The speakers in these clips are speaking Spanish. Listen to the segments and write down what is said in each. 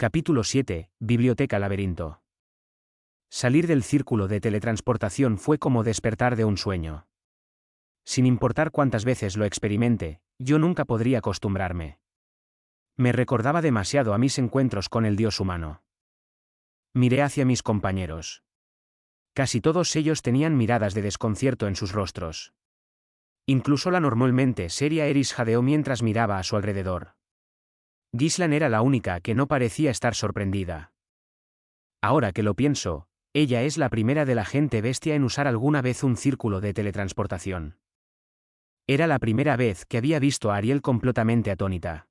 Capítulo 7. Biblioteca Laberinto. Salir del círculo de teletransportación fue como despertar de un sueño. Sin importar cuántas veces lo experimente, yo nunca podría acostumbrarme. Me recordaba demasiado a mis encuentros con el dios humano. Miré hacia mis compañeros. Casi todos ellos tenían miradas de desconcierto en sus rostros. Incluso la normalmente seria Eris jadeó mientras miraba a su alrededor. Ghislaine era la única que no parecía estar sorprendida. Ahora que lo pienso, ella es la primera de la gente bestia en usar alguna vez un círculo de teletransportación. Era la primera vez que había visto a Ariel completamente atónita.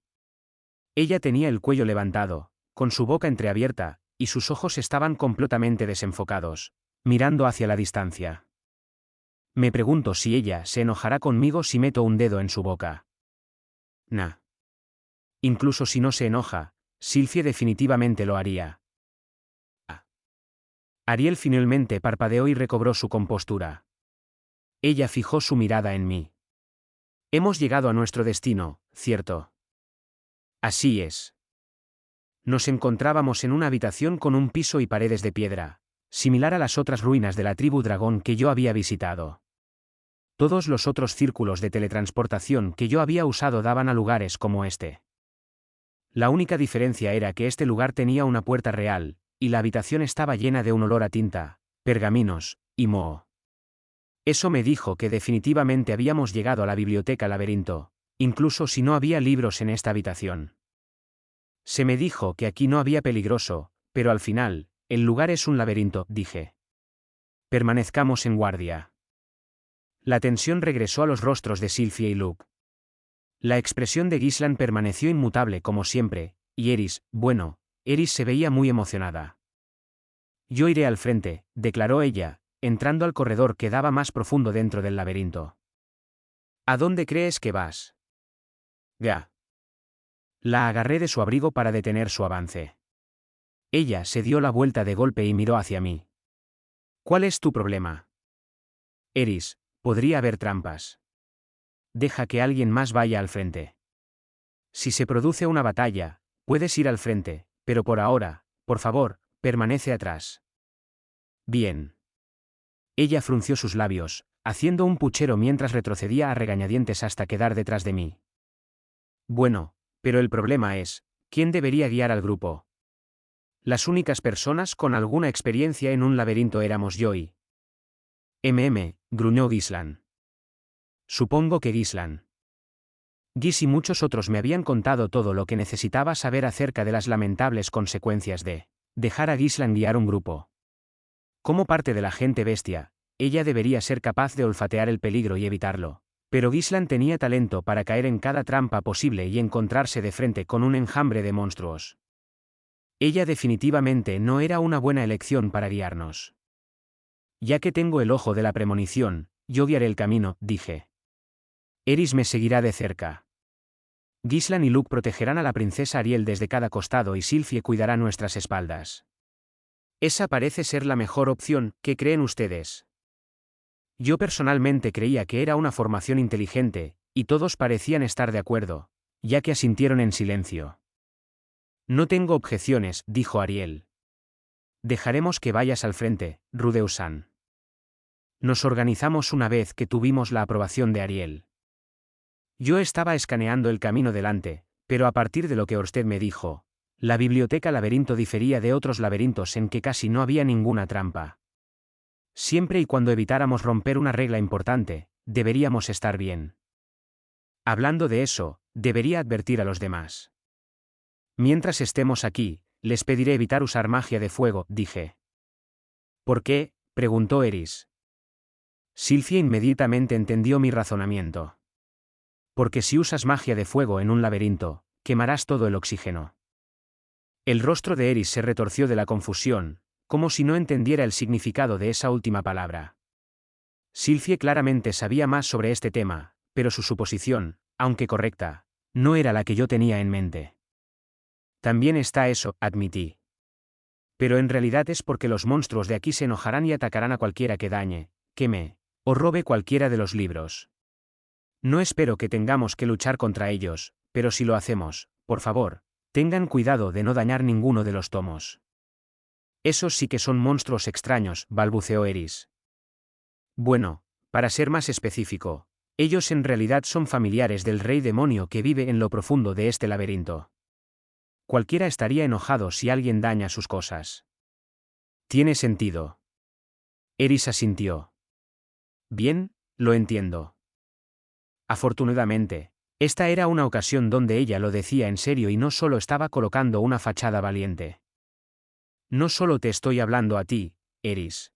Ella tenía el cuello levantado, con su boca entreabierta, y sus ojos estaban completamente desenfocados, mirando hacia la distancia. Me pregunto si ella se enojará conmigo si meto un dedo en su boca. Nah. Incluso si no se enoja, Sylphie definitivamente lo haría. Ariel finalmente parpadeó y recobró su compostura. Ella fijó su mirada en mí. Hemos llegado a nuestro destino, ¿cierto? Así es. Nos encontrábamos en una habitación con un piso y paredes de piedra, similar a las otras ruinas de la tribu dragón que yo había visitado. Todos los otros círculos de teletransportación que yo había usado daban a lugares como este. La única diferencia era que este lugar tenía una puerta real, y la habitación estaba llena de un olor a tinta, pergaminos y moho. Eso me dijo que definitivamente habíamos llegado a la biblioteca laberinto, incluso si no había libros en esta habitación. Se me dijo que aquí no había peligroso, pero al final, el lugar es un laberinto, dije. Permanezcamos en guardia. La tensión regresó a los rostros de Sylphie y Luke. La expresión de Ghislaine permaneció inmutable como siempre, y Eris se veía muy emocionada. Yo iré al frente, declaró ella, entrando al corredor que daba más profundo dentro del laberinto. ¿A dónde crees que vas? Ya. La agarré de su abrigo para detener su avance. Ella se dio la vuelta de golpe y miró hacia mí. ¿Cuál es tu problema? Eris, podría haber trampas. Deja que alguien más vaya al frente. Si se produce una batalla, puedes ir al frente, pero por ahora, por favor, permanece atrás. Bien. Ella frunció sus labios, haciendo un puchero mientras retrocedía a regañadientes hasta quedar detrás de mí. Bueno, pero el problema es, ¿quién debería guiar al grupo? Las únicas personas con alguna experiencia en un laberinto éramos yo y... gruñó Ghislaine. Supongo que Ghislaine. Gis y muchos otros me habían contado todo lo que necesitaba saber acerca de las lamentables consecuencias de dejar a Ghislaine guiar un grupo. Como parte de la gente bestia, ella debería ser capaz de olfatear el peligro y evitarlo, pero Ghislaine tenía talento para caer en cada trampa posible y encontrarse de frente con un enjambre de monstruos. Ella definitivamente no era una buena elección para guiarnos. Ya que tengo el ojo de la premonición, yo guiaré el camino, dije. Eris me seguirá de cerca. Ghislaine y Luke protegerán a la princesa Ariel desde cada costado y Sylphie cuidará nuestras espaldas. Esa parece ser la mejor opción, ¿qué creen ustedes? Yo personalmente creía que era una formación inteligente, y todos parecían estar de acuerdo, ya que asintieron en silencio. No tengo objeciones, dijo Ariel. Dejaremos que vayas al frente, Rudeusan. Nos organizamos una vez que tuvimos la aprobación de Ariel. Yo estaba escaneando el camino delante, pero a partir de lo que Orsted me dijo, la biblioteca laberinto difería de otros laberintos en que casi no había ninguna trampa. Siempre y cuando evitáramos romper una regla importante, deberíamos estar bien. Hablando de eso, debería advertir a los demás. Mientras estemos aquí, les pediré evitar usar magia de fuego, dije. ¿Por qué?, preguntó Eris. Sylphie inmediatamente entendió mi razonamiento. Porque si usas magia de fuego en un laberinto, quemarás todo el oxígeno. El rostro de Eris se retorció de la confusión, como si no entendiera el significado de esa última palabra. Sylphie claramente sabía más sobre este tema, pero su suposición, aunque correcta, no era la que yo tenía en mente. También está eso, admití. Pero en realidad es porque los monstruos de aquí se enojarán y atacarán a cualquiera que dañe, queme, o robe cualquiera de los libros. No espero que tengamos que luchar contra ellos, pero si lo hacemos, por favor, Tengan cuidado de no dañar ninguno de los tomos. Esos sí que son monstruos extraños, balbuceó Eris. Bueno, para ser más específico, ellos en realidad son familiares del rey demonio que vive en lo profundo de este laberinto. Cualquiera estaría enojado si alguien daña sus cosas. Tiene sentido. Eris asintió. Bien, lo entiendo. Afortunadamente, esta era una ocasión donde ella lo decía en serio y no solo estaba colocando una fachada valiente. No solo te estoy hablando a ti, Eris.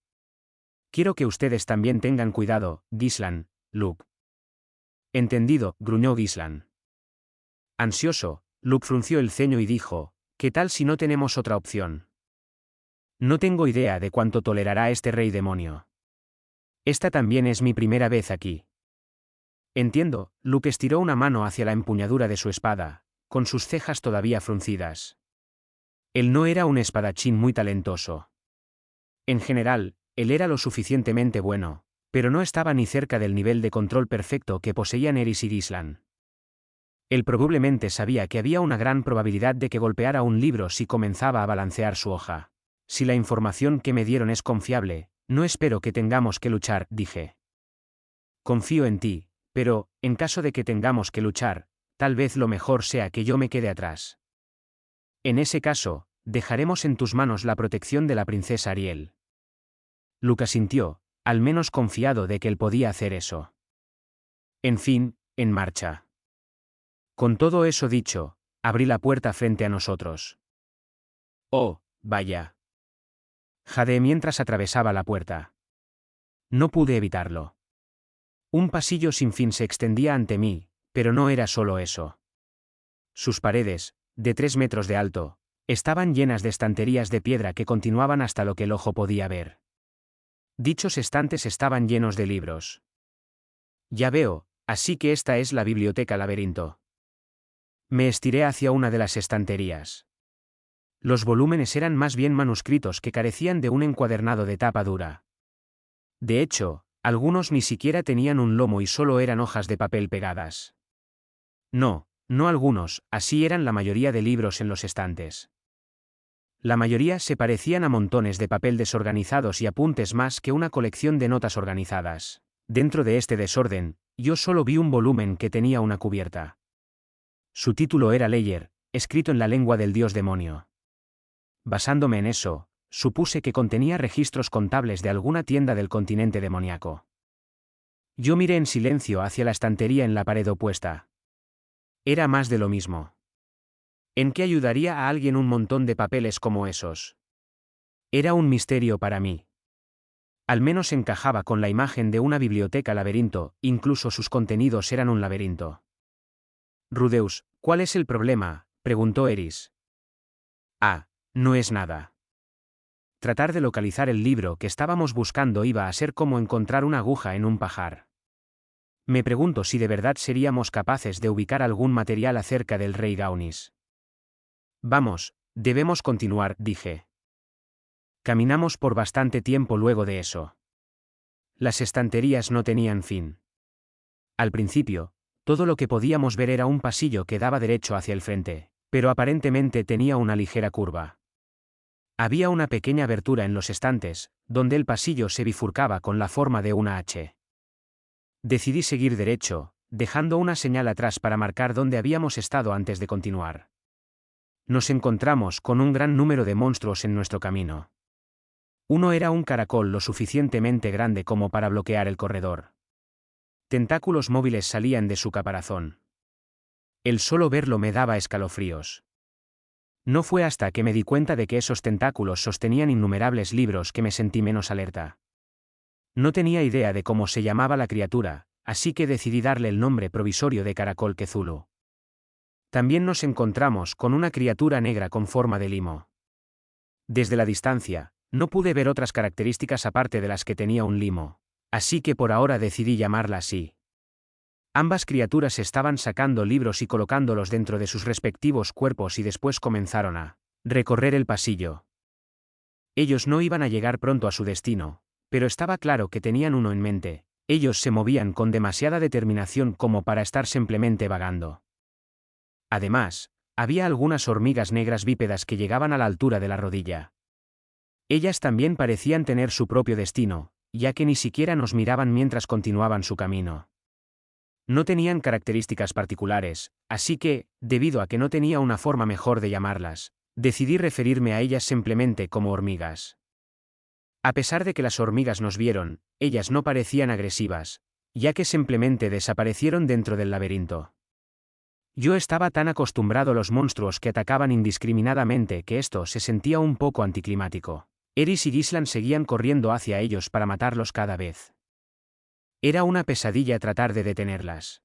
Quiero que ustedes también tengan cuidado, Gislan, Luke. Entendido, gruñó Gislan. Ansioso, Luke frunció el ceño y dijo, ¿qué tal si no tenemos otra opción? No tengo idea de cuánto tolerará este rey demonio. Esta también es mi primera vez aquí. Entiendo, Luke estiró una mano hacia la empuñadura de su espada, con sus cejas todavía fruncidas. Él no era un espadachín muy talentoso. En general, él era lo suficientemente bueno, pero no estaba ni cerca del nivel de control perfecto que poseían Eris y Gislan. Él probablemente sabía que había una gran probabilidad de que golpeara un libro si comenzaba a balancear su hoja. Si la información que me dieron es confiable, no espero que tengamos que luchar, dije. Confío en ti, pero, en caso de que tengamos que luchar, tal vez lo mejor sea que yo me quede atrás. En ese caso, dejaremos en tus manos la protección de la princesa Ariel. Luke asintió, al menos confiado de que él podía hacer eso. En fin, en marcha. Con todo eso dicho, abrí la puerta frente a nosotros. Oh, vaya. Jadeé mientras atravesaba la puerta. No pude evitarlo. Un pasillo sin fin se extendía ante mí, pero no era solo eso. Sus paredes, de 3 metros de alto, estaban llenas de estanterías de piedra que continuaban hasta lo que el ojo podía ver. Dichos estantes estaban llenos de libros. Ya veo, así que esta es la biblioteca laberinto. Me estiré hacia una de las estanterías. Los volúmenes eran más bien manuscritos que carecían de un encuadernado de tapa dura. De hecho, algunos ni siquiera tenían un lomo y solo eran hojas de papel pegadas. No algunos, así eran la mayoría de libros en los estantes. La mayoría se parecían a montones de papel desorganizados y apuntes más que una colección de notas organizadas. Dentro de este desorden, yo solo vi un volumen que tenía una cubierta. Su título era Leyer, escrito en la lengua del dios demonio. Basándome en eso, supuse que contenía registros contables de alguna tienda del continente demoníaco. Yo miré en silencio hacia la estantería en la pared opuesta. Era más de lo mismo. ¿En qué ayudaría a alguien un montón de papeles como esos? Era un misterio para mí. Al menos encajaba con la imagen de una biblioteca laberinto, incluso sus contenidos eran un laberinto. Rudeus, ¿cuál es el problema?, preguntó Eris. Ah, no es nada. Tratar de localizar el libro que estábamos buscando iba a ser como encontrar una aguja en un pajar. Me pregunto si de verdad seríamos capaces de ubicar algún material acerca del rey Gaunis. Vamos, debemos continuar, dije. Caminamos por bastante tiempo luego de eso. Las estanterías no tenían fin. Al principio, todo lo que podíamos ver era un pasillo que daba derecho hacia el frente, pero aparentemente tenía una ligera curva. Había una pequeña abertura en los estantes, donde el pasillo se bifurcaba con la forma de una H. Decidí seguir derecho, dejando una señal atrás para marcar dónde habíamos estado antes de continuar. Nos encontramos con un gran número de monstruos en nuestro camino. Uno era un caracol lo suficientemente grande como para bloquear el corredor. Tentáculos móviles salían de su caparazón. El solo verlo me daba escalofríos. No fue hasta que me di cuenta de que esos tentáculos sostenían innumerables libros que me sentí menos alerta. No tenía idea de cómo se llamaba la criatura, así que decidí darle el nombre provisorio de Caracol Cthulhu. También nos encontramos con una criatura negra con forma de limo. Desde la distancia, no pude ver otras características aparte de las que tenía un limo, así que por ahora decidí llamarla así. Ambas criaturas estaban sacando libros y colocándolos dentro de sus respectivos cuerpos y después comenzaron a recorrer el pasillo. Ellos no iban a llegar pronto a su destino, pero estaba claro que tenían uno en mente. Ellos se movían con demasiada determinación como para estar simplemente vagando. Además, Había algunas hormigas negras bípedas que llegaban a la altura de la rodilla. Ellas también parecían tener su propio destino, ya que ni siquiera nos miraban mientras continuaban su camino. No tenían características particulares, así que, debido a que no tenía una forma mejor de llamarlas, decidí referirme a ellas simplemente como hormigas. A pesar de que las hormigas nos vieron, ellas no parecían agresivas, ya que simplemente desaparecieron dentro del laberinto. Yo estaba tan acostumbrado a los monstruos que atacaban indiscriminadamente que esto se sentía un poco anticlimático. Eris y Gislan seguían corriendo hacia ellos para matarlos cada vez. Era una pesadilla tratar de detenerlas.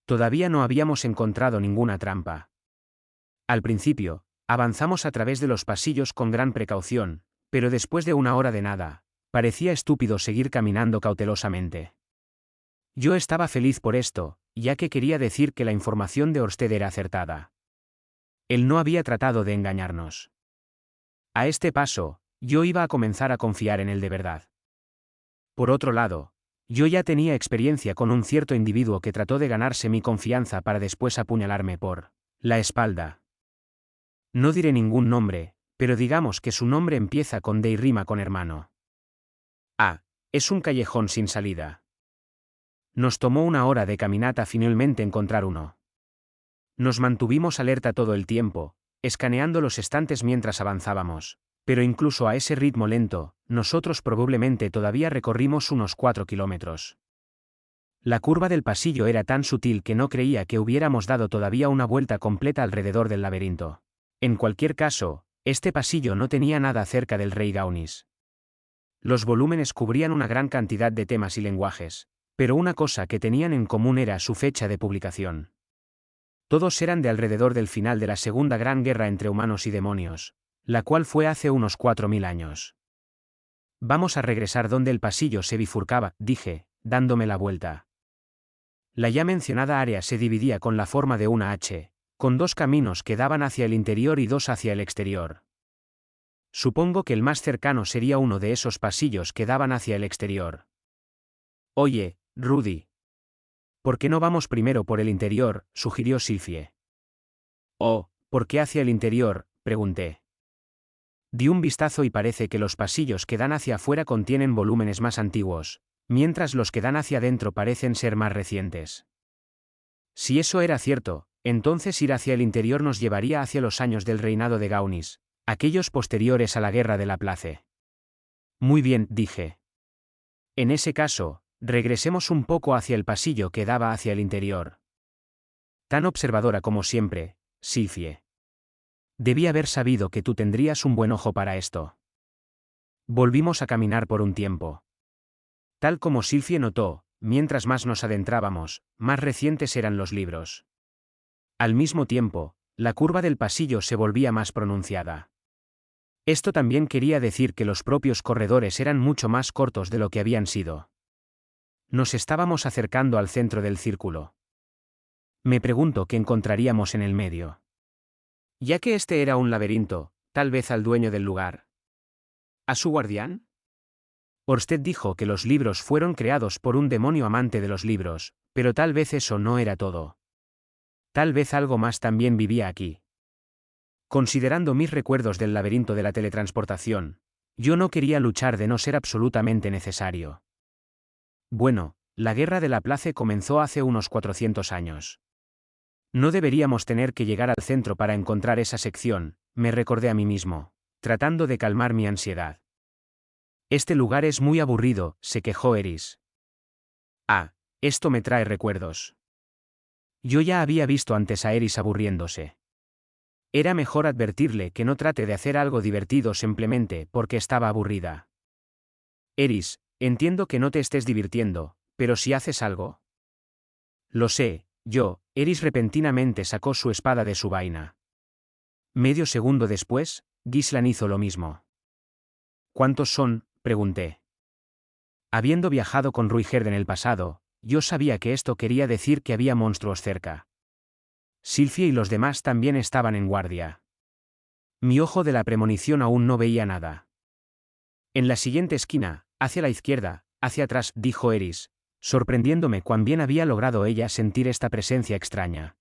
Todavía no habíamos encontrado ninguna trampa. Al principio, avanzamos a través de los pasillos con gran precaución, pero después de una hora de nada, parecía estúpido seguir caminando cautelosamente. Yo estaba feliz por esto, ya que quería decir que la información de Orsted era acertada. Él no había tratado de engañarnos. A este paso, yo iba a comenzar a confiar en él de verdad. Por otro lado, yo ya tenía experiencia con un cierto individuo que trató de ganarse mi confianza para después apuñalarme por la espalda. No diré ningún nombre, pero digamos que su nombre empieza con D y rima con hermano. Es un callejón sin salida. Nos tomó una hora de caminata finalmente encontrar uno. Nos mantuvimos alerta todo el tiempo, escaneando los estantes mientras avanzábamos, pero incluso a ese ritmo lento, nosotros probablemente todavía recorrimos unos 4 kilómetros. La curva del pasillo era tan sutil que no creía que hubiéramos dado todavía una vuelta completa alrededor del laberinto. En cualquier caso, este pasillo no tenía nada acerca del rey Gaunis. Los volúmenes cubrían una gran cantidad de temas y lenguajes, pero una cosa que tenían en común era su fecha de publicación. Todos eran de alrededor del final de la Segunda Gran Guerra entre humanos y demonios, la cual fue hace unos 4000 años. Vamos a regresar donde el pasillo se bifurcaba, dije, dándome la vuelta. La ya mencionada área se dividía con la forma de una H, con 2 caminos que daban hacia el interior y 2 hacia el exterior. Supongo que el más cercano sería uno de esos pasillos que daban hacia el exterior. Oye, Rudy. ¿Por qué no vamos primero por el interior?, sugirió Sylphie. Oh, ¿por qué hacia el interior?, pregunté. Di un vistazo y parece que los pasillos que dan hacia afuera contienen volúmenes más antiguos, mientras los que dan hacia adentro parecen ser más recientes. Si eso era cierto, entonces ir hacia el interior nos llevaría hacia los años del reinado de Gaunis, aquellos posteriores a la guerra de la Place. Muy bien, dije. En ese caso, regresemos un poco hacia el pasillo que daba hacia el interior. Tan observadora como siempre, Sylphie. Debí haber sabido que tú tendrías un buen ojo para esto. Volvimos a caminar por un tiempo. Tal como Sylphie notó, mientras más nos adentrábamos, más recientes eran los libros. Al mismo tiempo, la curva del pasillo se volvía más pronunciada. Esto también quería decir que los propios corredores eran mucho más cortos de lo que habían sido. Nos estábamos acercando al centro del círculo. Me pregunto qué encontraríamos en el medio. Ya que este era un laberinto, tal vez al dueño del lugar. ¿A su guardián? Orsted dijo que los libros fueron creados por un demonio amante de los libros, pero tal vez eso no era todo. Tal vez algo más también vivía aquí. Considerando mis recuerdos del laberinto de la teletransportación, yo no quería luchar de no ser absolutamente necesario. Bueno, la guerra de la Place comenzó hace unos 400 años. No deberíamos tener que llegar al centro para encontrar esa sección, me recordé a mí mismo, tratando de calmar mi ansiedad. Este lugar es muy aburrido, se quejó Eris. Esto me trae recuerdos. Yo ya había visto antes a Eris aburriéndose. Era mejor advertirle que no trate de hacer algo divertido simplemente porque estaba aburrida. Eris, entiendo que no te estés divirtiendo, pero si haces algo. Lo sé, Eris repentinamente sacó su espada de su vaina. Medio segundo después, Gislan hizo lo mismo. ¿Cuántos son?, pregunté. Habiendo viajado con Ruigerd en el pasado, yo sabía que esto quería decir que había monstruos cerca. Sylphie y los demás también estaban en guardia. Mi ojo de la premonición aún no veía nada. En la siguiente esquina, hacia la izquierda, hacia atrás, dijo Eris, sorprendiéndome cuán bien había logrado ella sentir esta presencia extraña.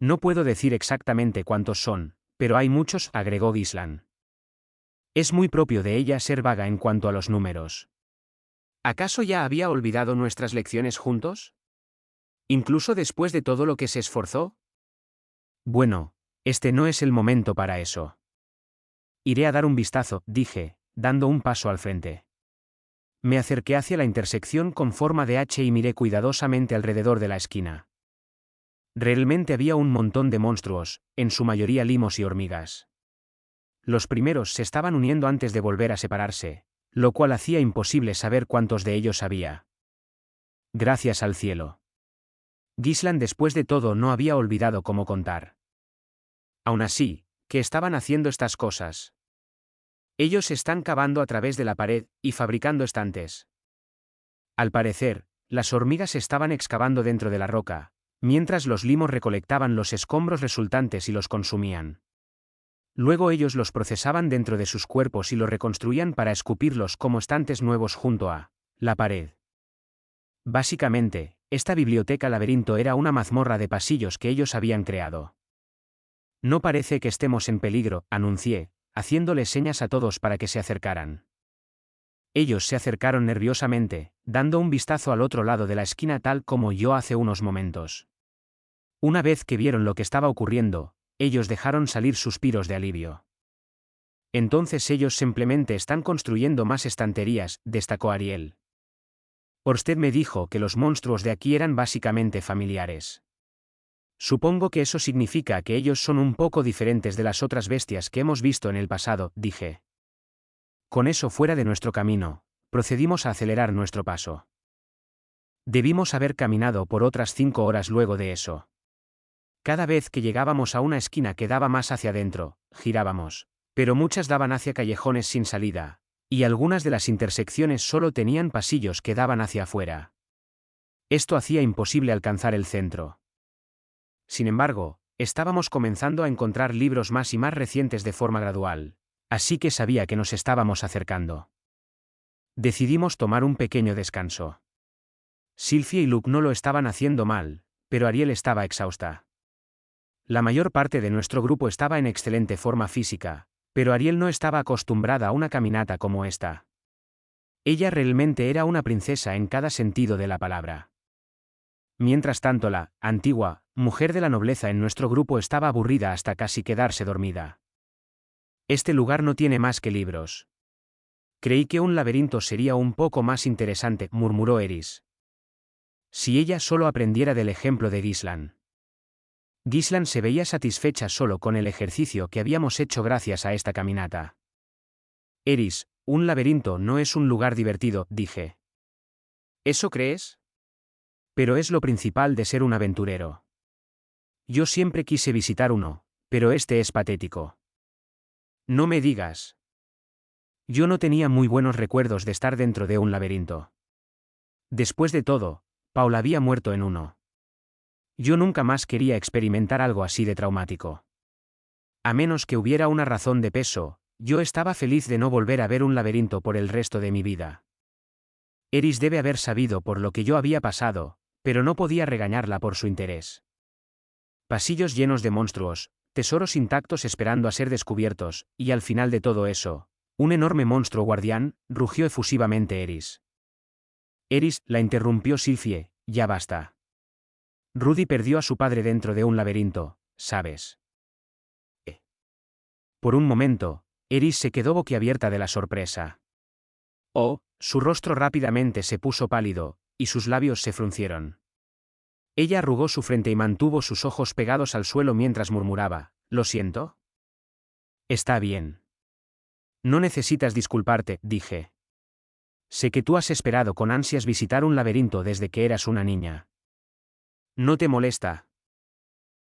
No puedo decir exactamente cuántos son, pero hay muchos, agregó Ghislain. Es muy propio de ella ser vaga en cuanto a los números. ¿Acaso ya había olvidado nuestras lecciones juntos? ¿Incluso después de todo lo que se esforzó? Bueno, este no es el momento para eso. Iré a dar un vistazo, dije, dando un paso al frente. Me acerqué hacia la intersección con forma de H y miré cuidadosamente alrededor de la esquina. Realmente había un montón de monstruos, en su mayoría limos y hormigas. Los primeros se estaban uniendo antes de volver a separarse, lo cual hacía imposible saber cuántos de ellos había. Gracias al cielo. Ghislain después de todo no había olvidado cómo contar. Aún así, ¿qué estaban haciendo estas cosas? Ellos están cavando a través de la pared y fabricando estantes. Al parecer, las hormigas estaban excavando dentro de la roca, mientras los limos recolectaban los escombros resultantes y los consumían. Luego ellos los procesaban dentro de sus cuerpos y los reconstruían para escupirlos como estantes nuevos junto a la pared. Básicamente, esta biblioteca laberinto era una mazmorra de pasillos que ellos habían creado. No parece que estemos en peligro, anuncié, haciéndole señas a todos para que se acercaran. Ellos se acercaron nerviosamente, dando un vistazo al otro lado de la esquina tal como yo hace unos momentos. Una vez que vieron lo que estaba ocurriendo, ellos dejaron salir suspiros de alivio. Entonces ellos simplemente están construyendo más estanterías, destacó Ariel. Orsted me dijo que los monstruos de aquí eran básicamente familiares. Supongo que eso significa que ellos son un poco diferentes de las otras bestias que hemos visto en el pasado, dije. Con eso fuera de nuestro camino, procedimos a acelerar nuestro paso. Debimos haber caminado por otras 5 horas luego de eso. Cada vez que llegábamos a una esquina que daba más hacia adentro, girábamos, pero muchas daban hacia callejones sin salida, y algunas de las intersecciones solo tenían pasillos que daban hacia afuera. Esto hacía imposible alcanzar el centro. Sin embargo, estábamos comenzando a encontrar libros más y más recientes de forma gradual, así que sabía que nos estábamos acercando. Decidimos tomar un pequeño descanso. Sylvie y Luke no lo estaban haciendo mal, pero Ariel estaba exhausta. La mayor parte de nuestro grupo estaba en excelente forma física, pero Ariel no estaba acostumbrada a una caminata como esta. Ella realmente era una princesa en cada sentido de la palabra. Mientras tanto la antigua mujer de la nobleza en nuestro grupo estaba aburrida hasta casi quedarse dormida. Este lugar no tiene más que libros. Creí que un laberinto sería un poco más interesante, murmuró Eris. Si ella solo aprendiera del ejemplo de Ghislain. Ghislain se veía satisfecha solo con el ejercicio que habíamos hecho gracias a esta caminata. Eris, un laberinto no es un lugar divertido, dije. ¿Eso crees? Pero es lo principal de ser un aventurero. Yo siempre quise visitar uno, pero este es patético. No me digas. Yo no tenía muy buenos recuerdos de estar dentro de un laberinto. Después de todo, Paul había muerto en uno. Yo nunca más quería experimentar algo así de traumático. A menos que hubiera una razón de peso, yo estaba feliz de no volver a ver un laberinto por el resto de mi vida. Eris debe haber sabido por lo que yo había pasado, pero no podía regañarla por su interés. Pasillos llenos de monstruos, tesoros intactos esperando a ser descubiertos, y al final de todo eso, un enorme monstruo guardián, rugió efusivamente Eris. Eris, la interrumpió Sylvie, ya basta. Rudy perdió a su padre dentro de un laberinto, ¿sabes? Por un momento, Eris se quedó boquiabierta de la sorpresa. Oh, su rostro rápidamente se puso pálido, y sus labios se fruncieron. Ella arrugó su frente y mantuvo sus ojos pegados al suelo mientras murmuraba, «¿Lo siento?» «Está bien. No necesitas disculparte», dije. «Sé que tú has esperado con ansias visitar un laberinto desde que eras una niña. ¿No te molesta?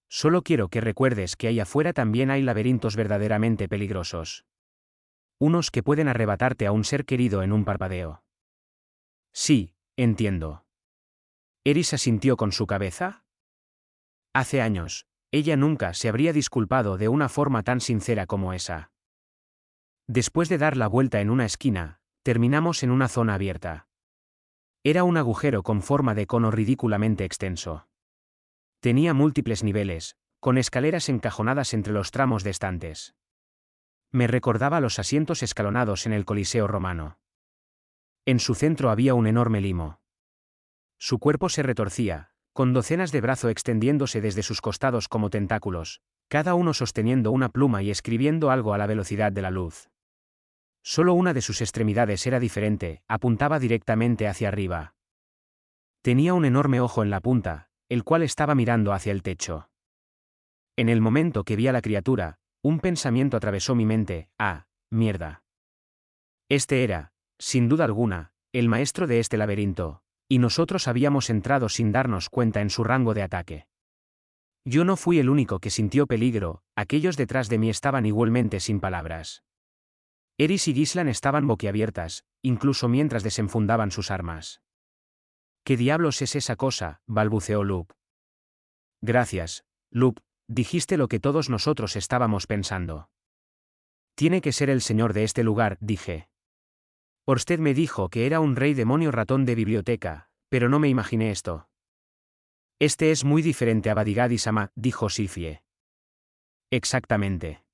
Solo quiero que recuerdes que ahí afuera también hay laberintos verdaderamente peligrosos. Unos que pueden arrebatarte a un ser querido en un parpadeo». «Sí, entiendo». Eris asintió con su cabeza. Hace años, ella nunca se habría disculpado de una forma tan sincera como esa. Después de dar la vuelta en una esquina, terminamos en una zona abierta. Era un agujero con forma de cono ridículamente extenso. Tenía múltiples niveles, con escaleras encajonadas entre los tramos de estantes. Me recordaba los asientos escalonados en el Coliseo romano. En su centro había un enorme limo. Su cuerpo se retorcía, con docenas de brazos extendiéndose desde sus costados como tentáculos, cada uno sosteniendo una pluma y escribiendo algo a la velocidad de la luz. Solo una de sus extremidades era diferente, apuntaba directamente hacia arriba. Tenía un enorme ojo en la punta, el cual estaba mirando hacia el techo. En el momento que vi a la criatura, un pensamiento atravesó mi mente: ¡ah, mierda! Este era, sin duda alguna, el maestro de este laberinto, y nosotros habíamos entrado sin darnos cuenta en su rango de ataque. Yo no fui el único que sintió peligro, aquellos detrás de mí estaban igualmente sin palabras. Eris y Gislan estaban boquiabiertas, incluso mientras desenfundaban sus armas. ¿Qué diablos es esa cosa?, balbuceó Luke. Gracias, Luke, dijiste lo que todos nosotros estábamos pensando. Tiene que ser el señor de este lugar, dije. Orsted me dijo que era un rey demonio ratón de biblioteca, pero no me imaginé esto. Este es muy diferente a Badigadi-sama, dijo Silfie. Exactamente.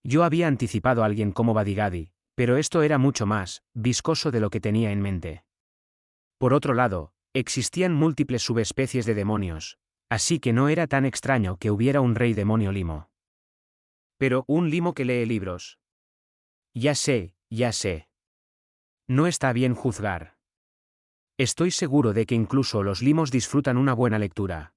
Yo había anticipado a alguien como Badigadi, pero esto era mucho más viscoso de lo que tenía en mente. Por otro lado, existían múltiples subespecies de demonios, así que no era tan extraño que hubiera un rey demonio limo. Pero, un limo que lee libros. Ya sé, ya sé. No está bien juzgar. Estoy seguro de que incluso los limos disfrutan una buena lectura.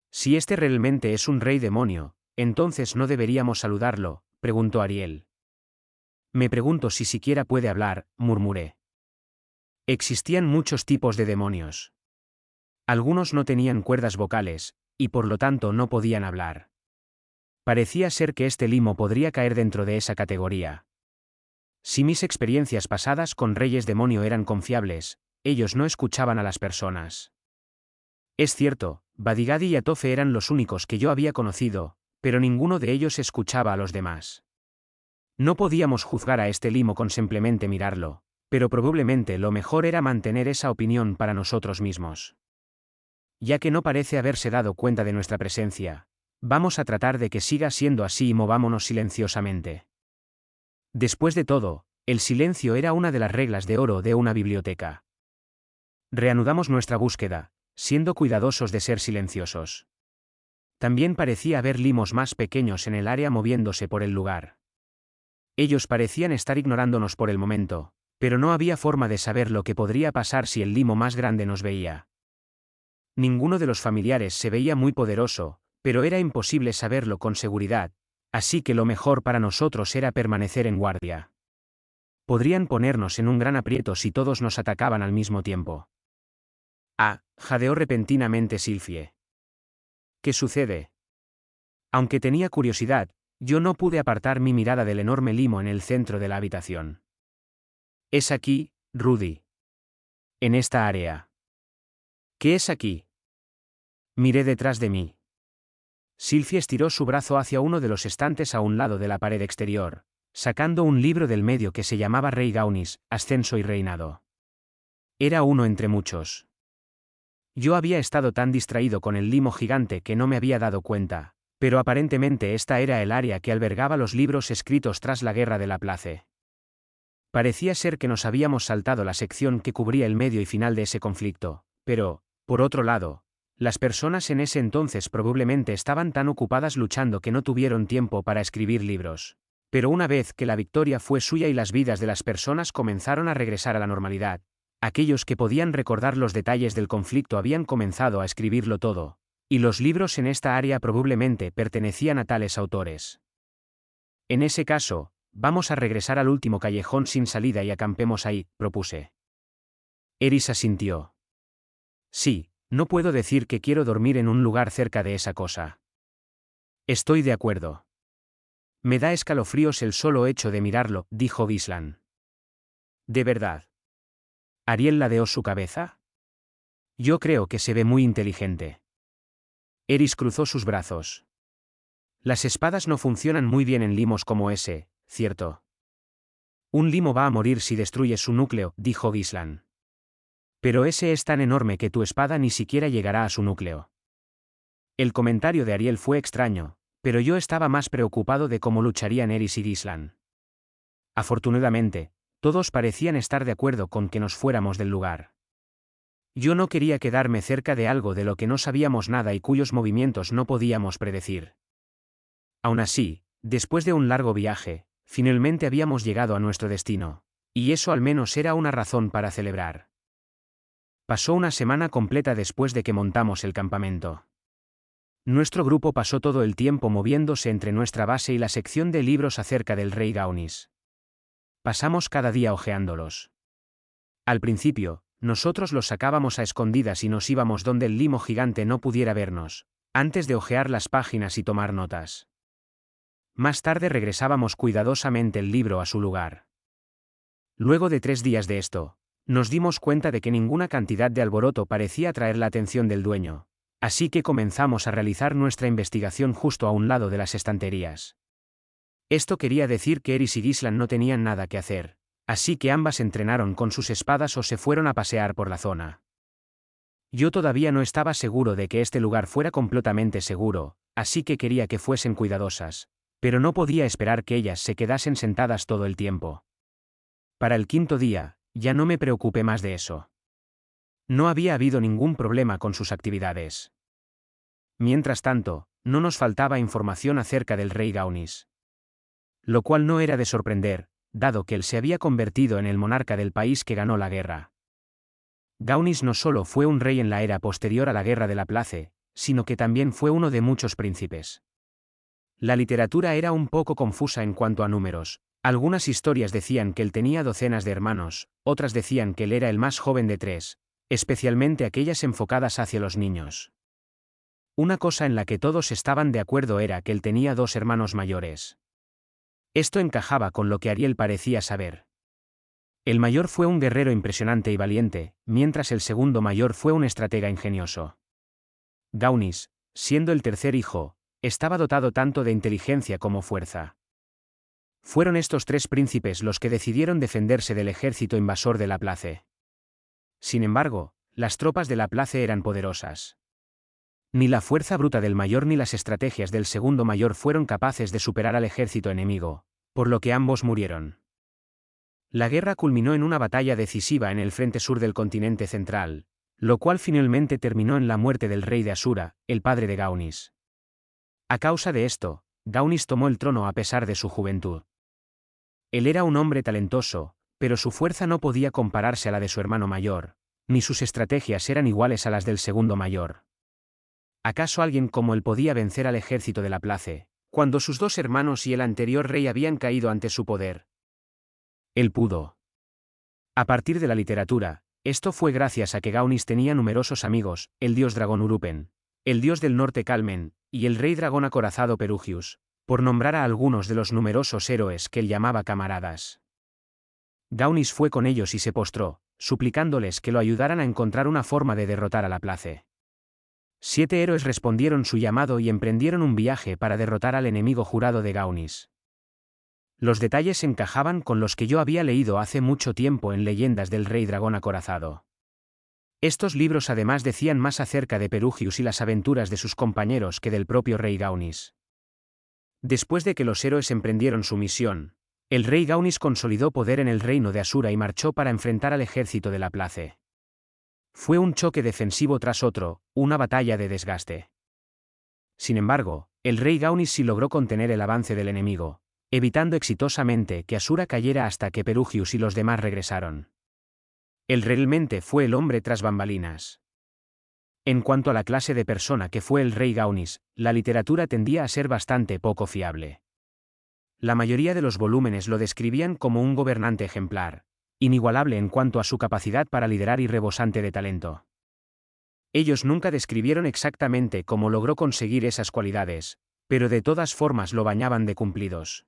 Si este realmente es un rey demonio, entonces no deberíamos saludarlo, preguntó Ariel. Me pregunto si siquiera puede hablar, murmuré. Existían muchos tipos de demonios. Algunos no tenían cuerdas vocales, y por lo tanto no podían hablar. Parecía ser que este limo podría caer dentro de esa categoría. Si mis experiencias pasadas con reyes demonio eran confiables, ellos no escuchaban a las personas. Es cierto, Badigadi y Atofe eran los únicos que yo había conocido, pero ninguno de ellos escuchaba a los demás. No podíamos juzgar a este limo con simplemente mirarlo, pero probablemente lo mejor era mantener esa opinión para nosotros mismos. Ya que no parece haberse dado cuenta de nuestra presencia, vamos a tratar de que siga siendo así y movámonos silenciosamente. Después de todo, el silencio era una de las reglas de oro de una biblioteca. Reanudamos nuestra búsqueda, siendo cuidadosos de ser silenciosos. También parecía haber limos más pequeños en el área moviéndose por el lugar. Ellos parecían estar ignorándonos por el momento, pero no había forma de saber lo que podría pasar si el limo más grande nos veía. Ninguno de los familiares se veía muy poderoso, pero era imposible saberlo con seguridad, así que lo mejor para nosotros era permanecer en guardia. Podrían ponernos en un gran aprieto si todos nos atacaban al mismo tiempo. Ah, jadeó repentinamente Silfie. ¿Qué sucede? Aunque tenía curiosidad, yo no pude apartar mi mirada del enorme limo en el centro de la habitación. Es aquí, Rudy. En esta área. ¿Qué es aquí? Miré detrás de mí. Silfie estiró su brazo hacia uno de los estantes a un lado de la pared exterior, sacando un libro del medio que se llamaba Rey Gaunis, Ascenso y Reinado. Era uno entre muchos. Yo había estado tan distraído con el limo gigante que no me había dado cuenta, pero aparentemente esta era el área que albergaba los libros escritos tras la guerra de la Place. Parecía ser que nos habíamos saltado la sección que cubría el medio y final de ese conflicto, pero, por otro lado, las personas en ese entonces probablemente estaban tan ocupadas luchando que no tuvieron tiempo para escribir libros. Pero una vez que la victoria fue suya y las vidas de las personas comenzaron a regresar a la normalidad, aquellos que podían recordar los detalles del conflicto habían comenzado a escribirlo todo, y los libros en esta área probablemente pertenecían a tales autores. En ese caso, vamos a regresar al último callejón sin salida y acampemos ahí, propuse. Eris asintió. Sí, no puedo decir que quiero dormir en un lugar cerca de esa cosa. Estoy de acuerdo. Me da escalofríos el solo hecho de mirarlo, dijo Gislan. ¿De verdad? ¿Ariel ladeó su cabeza? Yo creo que se ve muy inteligente. Eris cruzó sus brazos. Las espadas no funcionan muy bien en limos como ese, ¿cierto? Un limo va a morir si destruye su núcleo, dijo Gislan. Pero ese es tan enorme que tu espada ni siquiera llegará a su núcleo. El comentario de Ariel fue extraño, pero yo estaba más preocupado de cómo lucharían Eris y Gislan. Afortunadamente, todos parecían estar de acuerdo con que nos fuéramos del lugar. Yo no quería quedarme cerca de algo de lo que no sabíamos nada y cuyos movimientos no podíamos predecir. Aún así, después de un largo viaje, finalmente habíamos llegado a nuestro destino, y eso al menos era una razón para celebrar. Pasó una semana completa después de que montamos el campamento. Nuestro grupo pasó todo el tiempo moviéndose entre nuestra base y la sección de libros acerca del rey Gaunis. Pasamos cada día hojeándolos. Al principio, nosotros los sacábamos a escondidas y nos íbamos donde el limo gigante no pudiera vernos, antes de hojear las páginas y tomar notas. Más tarde regresábamos cuidadosamente el libro a su lugar. Luego de 3 días de esto, nos dimos cuenta de que ninguna cantidad de alboroto parecía atraer la atención del dueño, así que comenzamos a realizar nuestra investigación justo a un lado de las estanterías. Esto quería decir que Eris y Gislan no tenían nada que hacer, así que ambas entrenaron con sus espadas o se fueron a pasear por la zona. Yo todavía no estaba seguro de que este lugar fuera completamente seguro, así que quería que fuesen cuidadosas, pero no podía esperar que ellas se quedasen sentadas todo el tiempo. Para el 5.º día, ya no me preocupé más de eso. No había habido ningún problema con sus actividades. Mientras tanto, no nos faltaba información acerca del rey Gaunis. Lo cual no era de sorprender, dado que él se había convertido en el monarca del país que ganó la guerra. Gaunis no solo fue un rey en la era posterior a la Guerra de la Place, sino que también fue uno de muchos príncipes. La literatura era un poco confusa en cuanto a números. Algunas historias decían que él tenía docenas de hermanos, otras decían que él era el más joven de 3, especialmente aquellas enfocadas hacia los niños. Una cosa en la que todos estaban de acuerdo era que él tenía 2 hermanos mayores. Esto encajaba con lo que Ariel parecía saber. El mayor fue un guerrero impresionante y valiente, mientras el segundo mayor fue un estratega ingenioso. Gaunis, siendo el tercer hijo, estaba dotado tanto de inteligencia como fuerza. Fueron estos 3 príncipes los que decidieron defenderse del ejército invasor de la Place. Sin embargo, las tropas de la Place eran poderosas. Ni la fuerza bruta del mayor ni las estrategias del segundo mayor fueron capaces de superar al ejército enemigo, por lo que ambos murieron. La guerra culminó en una batalla decisiva en el frente sur del continente central, lo cual finalmente terminó en la muerte del rey de Asura, el padre de Gaunis. A causa de esto, Gaunis tomó el trono a pesar de su juventud. Él era un hombre talentoso, pero su fuerza no podía compararse a la de su hermano mayor, ni sus estrategias eran iguales a las del segundo mayor. ¿Acaso alguien como él podía vencer al ejército de la Place, cuando sus 2 hermanos y el anterior rey habían caído ante su poder? Él pudo. A partir de la literatura, esto fue gracias a que Gaunis tenía numerosos amigos, el dios dragón Urupen, el dios del norte Calmen, y el rey dragón acorazado Perugius, por nombrar a algunos de los numerosos héroes que él llamaba camaradas. Gaunis fue con ellos y se postró, suplicándoles que lo ayudaran a encontrar una forma de derrotar a la Place. 7 héroes respondieron su llamado y emprendieron un viaje para derrotar al enemigo jurado de Gaunis. Los detalles encajaban con los que yo había leído hace mucho tiempo en Leyendas del Rey Dragón Acorazado. Estos libros además decían más acerca de Perugius y las aventuras de sus compañeros que del propio rey Gaunis. Después de que los héroes emprendieron su misión, el rey Gaunis consolidó poder en el reino de Asura y marchó para enfrentar al ejército de la Place. Fue un choque defensivo tras otro, una batalla de desgaste. Sin embargo, el rey Gaunis sí logró contener el avance del enemigo, evitando exitosamente que Asura cayera hasta que Perugius y los demás regresaron. Él realmente fue el hombre tras bambalinas. En cuanto a la clase de persona que fue el rey Gaunis, la literatura tendía a ser bastante poco fiable. La mayoría de los volúmenes lo describían como un gobernante ejemplar, inigualable en cuanto a su capacidad para liderar y rebosante de talento. Ellos nunca describieron exactamente cómo logró conseguir esas cualidades, pero de todas formas lo bañaban de cumplidos.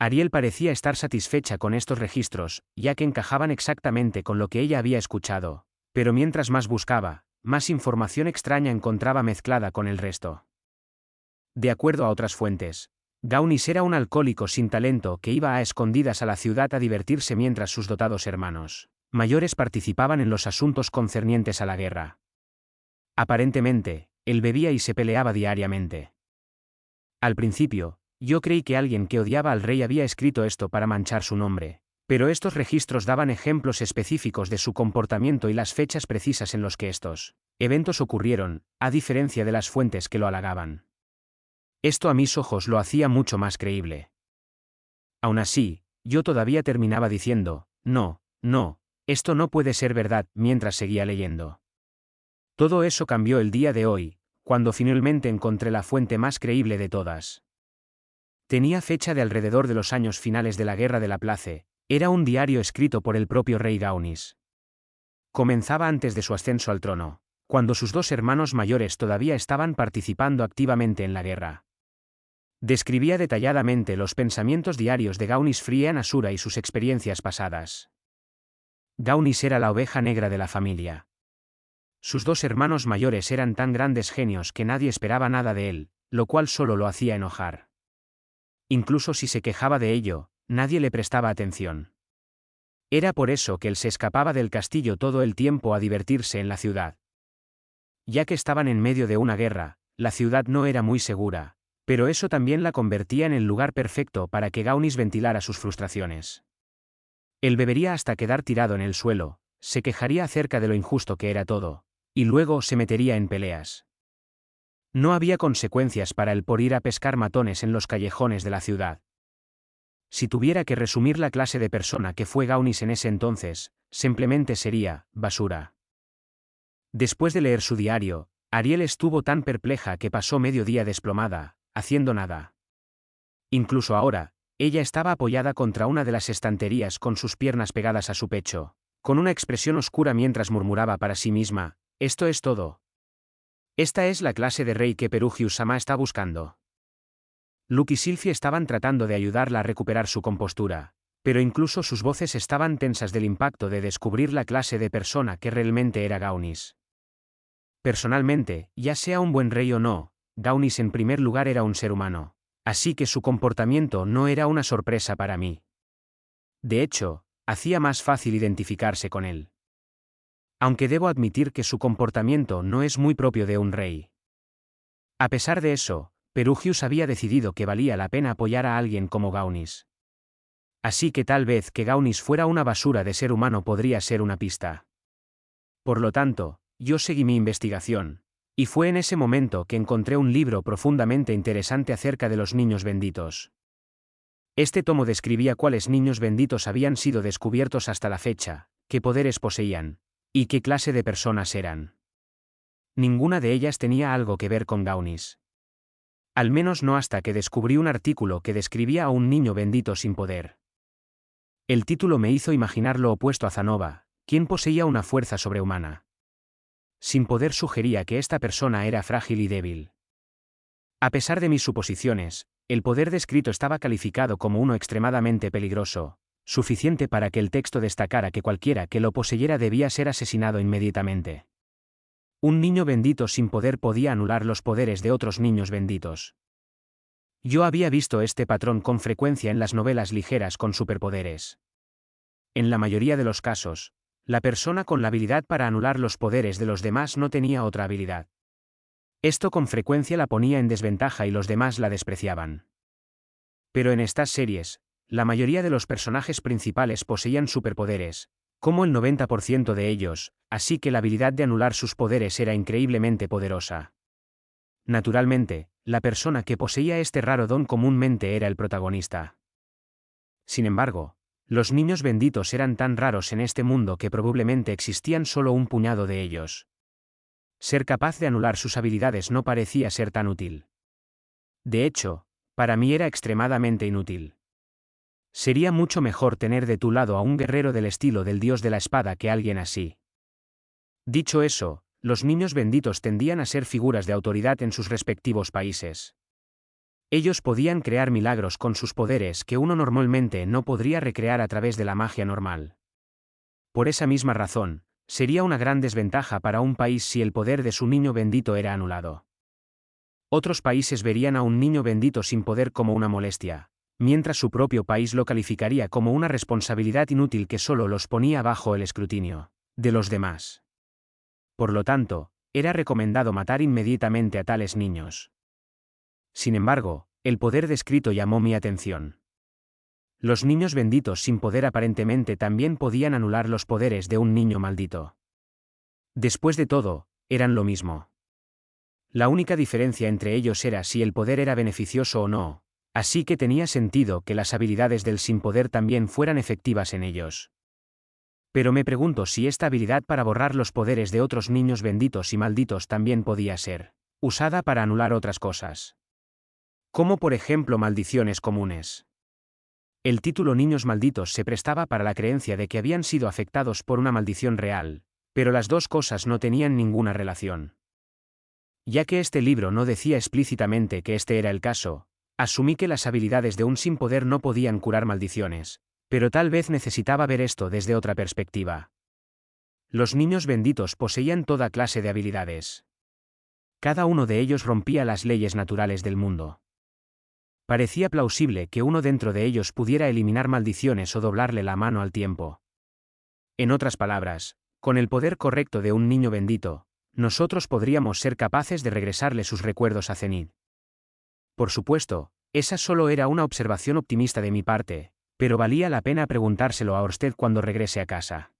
Ariel parecía estar satisfecha con estos registros, ya que encajaban exactamente con lo que ella había escuchado, pero mientras más buscaba, más información extraña encontraba mezclada con el resto. De acuerdo a otras fuentes, Gaunis era un alcohólico sin talento que iba a escondidas a la ciudad a divertirse mientras sus dotados hermanos mayores participaban en los asuntos concernientes a la guerra. Aparentemente, él bebía y se peleaba diariamente. Al principio, yo creí que alguien que odiaba al rey había escrito esto para manchar su nombre, pero estos registros daban ejemplos específicos de su comportamiento y las fechas precisas en los que estos eventos ocurrieron, a diferencia de las fuentes que lo halagaban. Esto a mis ojos lo hacía mucho más creíble. Aún así, yo todavía terminaba diciendo, no, esto no puede ser verdad, mientras seguía leyendo. Todo eso cambió el día de hoy, cuando finalmente encontré la fuente más creíble de todas. Tenía fecha de alrededor de los años finales de la Guerra de la Place, era un diario escrito por el propio rey Gaunis. Comenzaba antes de su ascenso al trono, cuando sus dos hermanos mayores todavía estaban participando activamente en la guerra. Describía detalladamente los pensamientos diarios de Gaunis Fría en Asura y sus experiencias pasadas. Gaunis era la oveja negra de la familia. Sus dos hermanos mayores eran tan grandes genios que nadie esperaba nada de él, lo cual solo lo hacía enojar. Incluso si se quejaba de ello, nadie le prestaba atención. Era por eso que él se escapaba del castillo todo el tiempo a divertirse en la ciudad. Ya que estaban en medio de una guerra, la ciudad no era muy segura, pero eso también la convertía en el lugar perfecto para que Gaunis ventilara sus frustraciones. Él bebería hasta quedar tirado en el suelo, se quejaría acerca de lo injusto que era todo, y luego se metería en peleas. No había consecuencias para él por ir a pescar matones en los callejones de la ciudad. Si tuviera que resumir la clase de persona que fue Gaunis en ese entonces, simplemente sería basura. Después de leer su diario, Ariel estuvo tan perpleja que pasó medio día desplomada, haciendo nada. Incluso ahora, ella estaba apoyada contra una de las estanterías con sus piernas pegadas a su pecho, con una expresión oscura mientras murmuraba para sí misma, «Esto es todo. Esta es la clase de rey que Perugius-sama está buscando». Luke y Sylvie estaban tratando de ayudarla a recuperar su compostura, pero incluso sus voces estaban tensas del impacto de descubrir la clase de persona que realmente era Gaunis. Personalmente, ya sea un buen rey o no, Gaunis en primer lugar era un ser humano, así que su comportamiento no era una sorpresa para mí. De hecho, hacía más fácil identificarse con él. Aunque debo admitir que su comportamiento no es muy propio de un rey. A pesar de eso, Perugius había decidido que valía la pena apoyar a alguien como Gaunis. Así que tal vez que Gaunis fuera una basura de ser humano podría ser una pista. Por lo tanto, yo seguí mi investigación, y fue en ese momento que encontré un libro profundamente interesante acerca de los niños benditos. Este tomo describía cuáles niños benditos habían sido descubiertos hasta la fecha, qué poderes poseían, y qué clase de personas eran. Ninguna de ellas tenía algo que ver con Gaunis. Al menos no hasta que descubrí un artículo que describía a un niño bendito sin poder. El título me hizo imaginar lo opuesto a Zanova, quien poseía una fuerza sobrehumana. Sin poder sugería que esta persona era frágil y débil. A pesar de mis suposiciones, el poder descrito estaba calificado como uno extremadamente peligroso, suficiente para que el texto destacara que cualquiera que lo poseyera debía ser asesinado inmediatamente. Un niño bendito sin poder podía anular los poderes de otros niños benditos. Yo había visto este patrón con frecuencia en las novelas ligeras con superpoderes. En la mayoría de los casos, la persona con la habilidad para anular los poderes de los demás no tenía otra habilidad. Esto con frecuencia la ponía en desventaja y los demás la despreciaban. Pero en estas series, la mayoría de los personajes principales poseían superpoderes, como el 90% de ellos, así que la habilidad de anular sus poderes era increíblemente poderosa. Naturalmente, la persona que poseía este raro don comúnmente era el protagonista. Sin embargo, los niños benditos eran tan raros en este mundo que probablemente existían solo un puñado de ellos. Ser capaz de anular sus habilidades no parecía ser tan útil. De hecho, para mí era extremadamente inútil. Sería mucho mejor tener de tu lado a un guerrero del estilo del dios de la espada que alguien así. Dicho eso, los niños benditos tendían a ser figuras de autoridad en sus respectivos países. Ellos podían crear milagros con sus poderes que uno normalmente no podría recrear a través de la magia normal. Por esa misma razón, sería una gran desventaja para un país si el poder de su niño bendito era anulado. Otros países verían a un niño bendito sin poder como una molestia, mientras su propio país lo calificaría como una responsabilidad inútil que solo los ponía bajo el escrutinio de los demás. Por lo tanto, era recomendado matar inmediatamente a tales niños. Sin embargo, el poder descrito llamó mi atención. Los niños benditos sin poder aparentemente también podían anular los poderes de un niño maldito. Después de todo, eran lo mismo. La única diferencia entre ellos era si el poder era beneficioso o no, así que tenía sentido que las habilidades del sin poder también fueran efectivas en ellos. Pero me pregunto si esta habilidad para borrar los poderes de otros niños benditos y malditos también podía ser usada para anular otras cosas. Como por ejemplo maldiciones comunes. El título Niños malditos se prestaba para la creencia de que habían sido afectados por una maldición real, pero las dos cosas no tenían ninguna relación. Ya que este libro no decía explícitamente que este era el caso, asumí que las habilidades de un sin poder no podían curar maldiciones, pero tal vez necesitaba ver esto desde otra perspectiva. Los niños benditos poseían toda clase de habilidades. Cada uno de ellos rompía las leyes naturales del mundo. Parecía plausible que uno dentro de ellos pudiera eliminar maldiciones o doblarle la mano al tiempo. En otras palabras, con el poder correcto de un niño bendito, nosotros podríamos ser capaces de regresarle sus recuerdos a Zenith. Por supuesto, esa solo era una observación optimista de mi parte, pero valía la pena preguntárselo a Orsted cuando regrese a casa.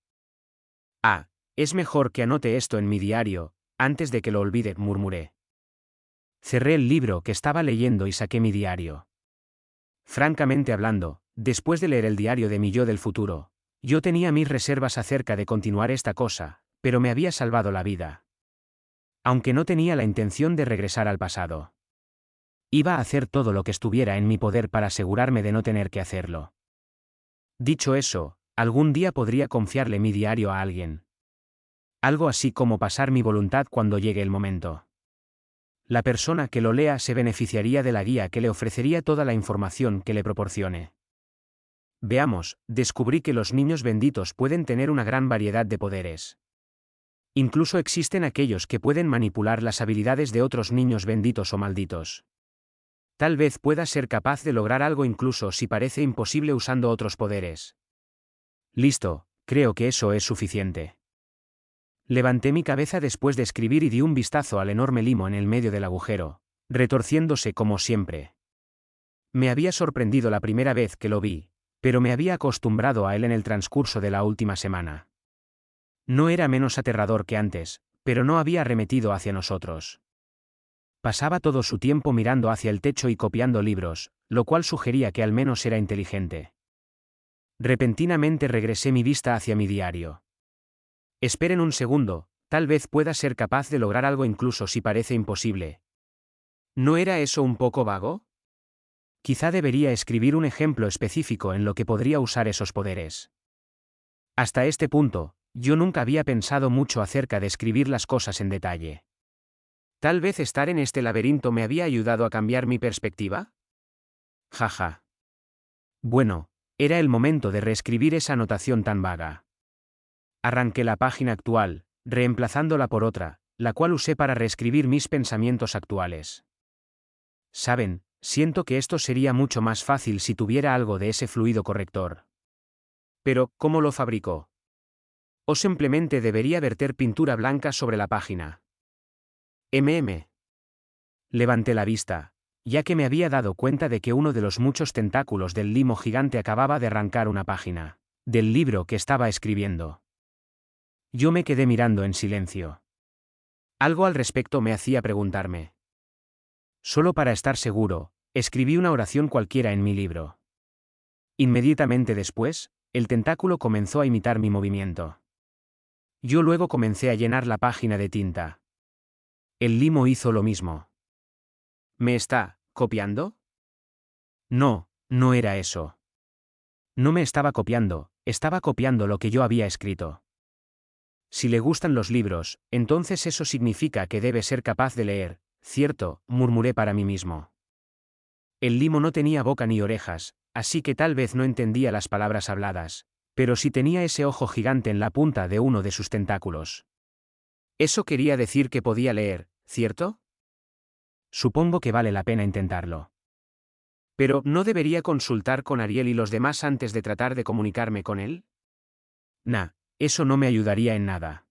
Es mejor que anote esto en mi diario, antes de que lo olvide, murmuré. Cerré el libro que estaba leyendo y saqué mi diario. Francamente hablando, después de leer el diario de mi yo del futuro, yo tenía mis reservas acerca de continuar esta cosa, pero me había salvado la vida. Aunque no tenía la intención de regresar al pasado. Iba a hacer todo lo que estuviera en mi poder para asegurarme de no tener que hacerlo. Dicho eso, algún día podría confiarle mi diario a alguien. Algo así como pasar mi voluntad cuando llegue el momento. La persona que lo lea se beneficiaría de la guía que le ofrecería toda la información que le proporcione. Veamos, descubrí que los niños benditos pueden tener una gran variedad de poderes. Incluso existen aquellos que pueden manipular las habilidades de otros niños benditos o malditos. Tal vez pueda ser capaz de lograr algo incluso si parece imposible usando otros poderes. Listo, creo que eso es suficiente. Levanté mi cabeza después de escribir y di un vistazo al enorme limo en el medio del agujero, retorciéndose como siempre. Me había sorprendido la primera vez que lo vi, pero me había acostumbrado a él en el transcurso de la última semana. No era menos aterrador que antes, pero no había arremetido hacia nosotros. Pasaba todo su tiempo mirando hacia el techo y copiando libros, lo cual sugería que al menos era inteligente. Repentinamente regresé mi vista hacia mi diario. Esperen un segundo, tal vez pueda ser capaz de lograr algo incluso si parece imposible. ¿No era eso un poco vago? Quizá debería escribir un ejemplo específico en lo que podría usar esos poderes. Hasta este punto, yo nunca había pensado mucho acerca de escribir las cosas en detalle. Tal vez estar en este laberinto me había ayudado a cambiar mi perspectiva. Jaja. Bueno, era el momento de reescribir esa anotación tan vaga. Arranqué la página actual, reemplazándola por otra, la cual usé para reescribir mis pensamientos actuales. Saben, siento que esto sería mucho más fácil si tuviera algo de ese fluido corrector. Pero, ¿cómo lo fabricó? O simplemente debería verter pintura blanca sobre la página. Levanté la vista, ya que me había dado cuenta de que uno de los muchos tentáculos del limo gigante acababa de arrancar una página del libro que estaba escribiendo. Yo me quedé mirando en silencio. Algo al respecto me hacía preguntarme. Solo para estar seguro, escribí una oración cualquiera en mi libro. Inmediatamente después, el tentáculo comenzó a imitar mi movimiento. Yo luego comencé a llenar la página de tinta. El limo hizo lo mismo. ¿Me está copiando? No, no era eso. No me estaba copiando lo que yo había escrito. Si le gustan los libros, entonces eso significa que debe ser capaz de leer, ¿cierto?, murmuré para mí mismo. El limo no tenía boca ni orejas, así que tal vez no entendía las palabras habladas, pero sí tenía ese ojo gigante en la punta de uno de sus tentáculos. Eso quería decir que podía leer, ¿cierto? Supongo que vale la pena intentarlo. Pero, ¿no debería consultar con Ariel y los demás antes de tratar de comunicarme con él? Eso no me ayudaría en nada.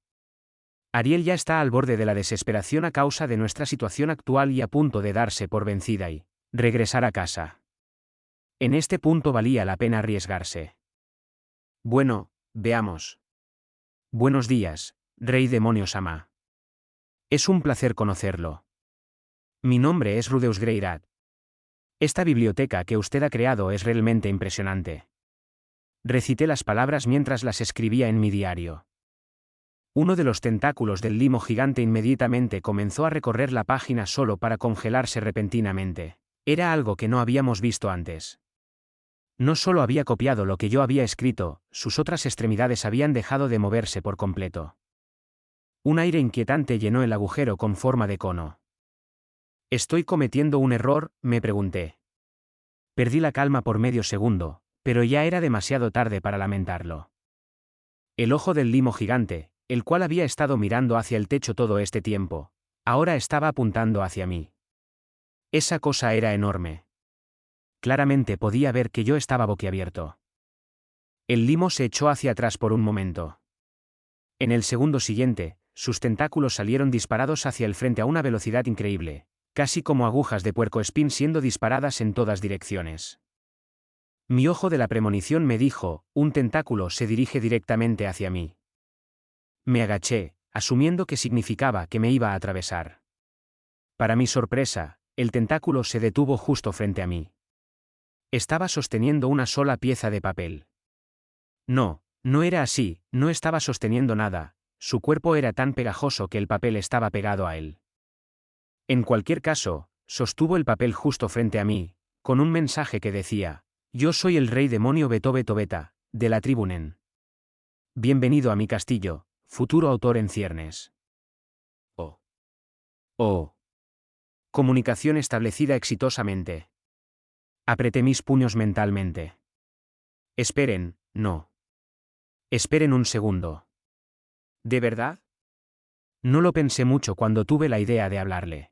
Ariel ya está al borde de la desesperación a causa de nuestra situación actual y a punto de darse por vencida y regresar a casa. En este punto valía la pena arriesgarse. Bueno, veamos. Buenos días, Rey Demonio Sama. Es un placer conocerlo. Mi nombre es Rudeus Greyrat. Esta biblioteca que usted ha creado es realmente impresionante. Recité las palabras mientras las escribía en mi diario. Uno de los tentáculos del limo gigante inmediatamente comenzó a recorrer la página solo para congelarse repentinamente. Era algo que no habíamos visto antes. No solo había copiado lo que yo había escrito, sus otras extremidades habían dejado de moverse por completo. Un aire inquietante llenó el agujero con forma de cono. ¿Estoy cometiendo un error?, me pregunté. Perdí la calma por medio segundo, pero ya era demasiado tarde para lamentarlo. El ojo del limo gigante, el cual había estado mirando hacia el techo todo este tiempo, ahora estaba apuntando hacia mí. Esa cosa era enorme. Claramente podía ver que yo estaba boquiabierto. El limo se echó hacia atrás por un momento. En el segundo siguiente, sus tentáculos salieron disparados hacia el frente a una velocidad increíble, casi como agujas de puercoespín siendo disparadas en todas direcciones. Mi ojo de la premonición me dijo, un tentáculo se dirige directamente hacia mí. Me agaché, asumiendo que significaba que me iba a atravesar. Para mi sorpresa, el tentáculo se detuvo justo frente a mí. Estaba sosteniendo una sola pieza de papel. No, no era así, no estaba sosteniendo nada, su cuerpo era tan pegajoso que el papel estaba pegado a él. En cualquier caso, sostuvo el papel justo frente a mí, con un mensaje que decía, yo soy el rey demonio Beto-Beto-Beta, de la tribu Nen. Bienvenido a mi castillo, futuro autor en ciernes. Oh. Oh. Comunicación establecida exitosamente. Apreté mis puños mentalmente. Esperen, no. Esperen un segundo. ¿De verdad? No lo pensé mucho cuando tuve la idea de hablarle.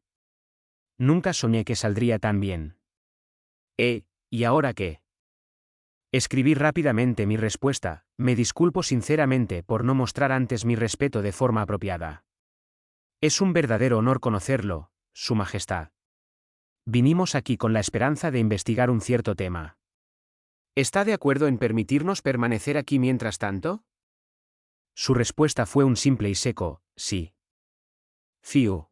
Nunca soñé que saldría tan bien. ¿Y ahora qué? Escribí rápidamente mi respuesta, me disculpo sinceramente por no mostrar antes mi respeto de forma apropiada. Es un verdadero honor conocerlo, Su Majestad. Vinimos aquí con la esperanza de investigar un cierto tema. ¿Está de acuerdo en permitirnos permanecer aquí mientras tanto? Su respuesta fue un simple y seco, sí. Fiu.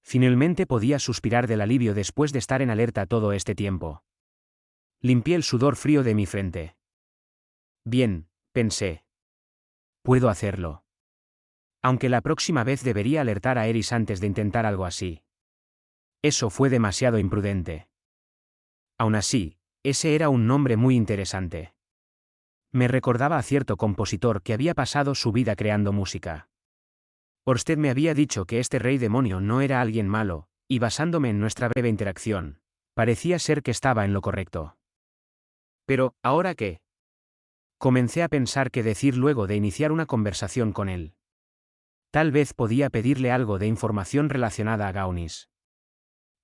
Finalmente podía suspirar del alivio después de estar en alerta todo este tiempo. Limpié el sudor frío de mi frente. Bien, pensé. Puedo hacerlo. Aunque la próxima vez debería alertar a Eris antes de intentar algo así. Eso fue demasiado imprudente. Aún así, ese era un nombre muy interesante. Me recordaba a cierto compositor que había pasado su vida creando música. Orsted me había dicho que este rey demonio no era alguien malo, y basándome en nuestra breve interacción, parecía ser que estaba en lo correcto. Pero, ¿ahora qué? Comencé a pensar qué decir luego de iniciar una conversación con él. Tal vez podía pedirle algo de información relacionada a Gaunis.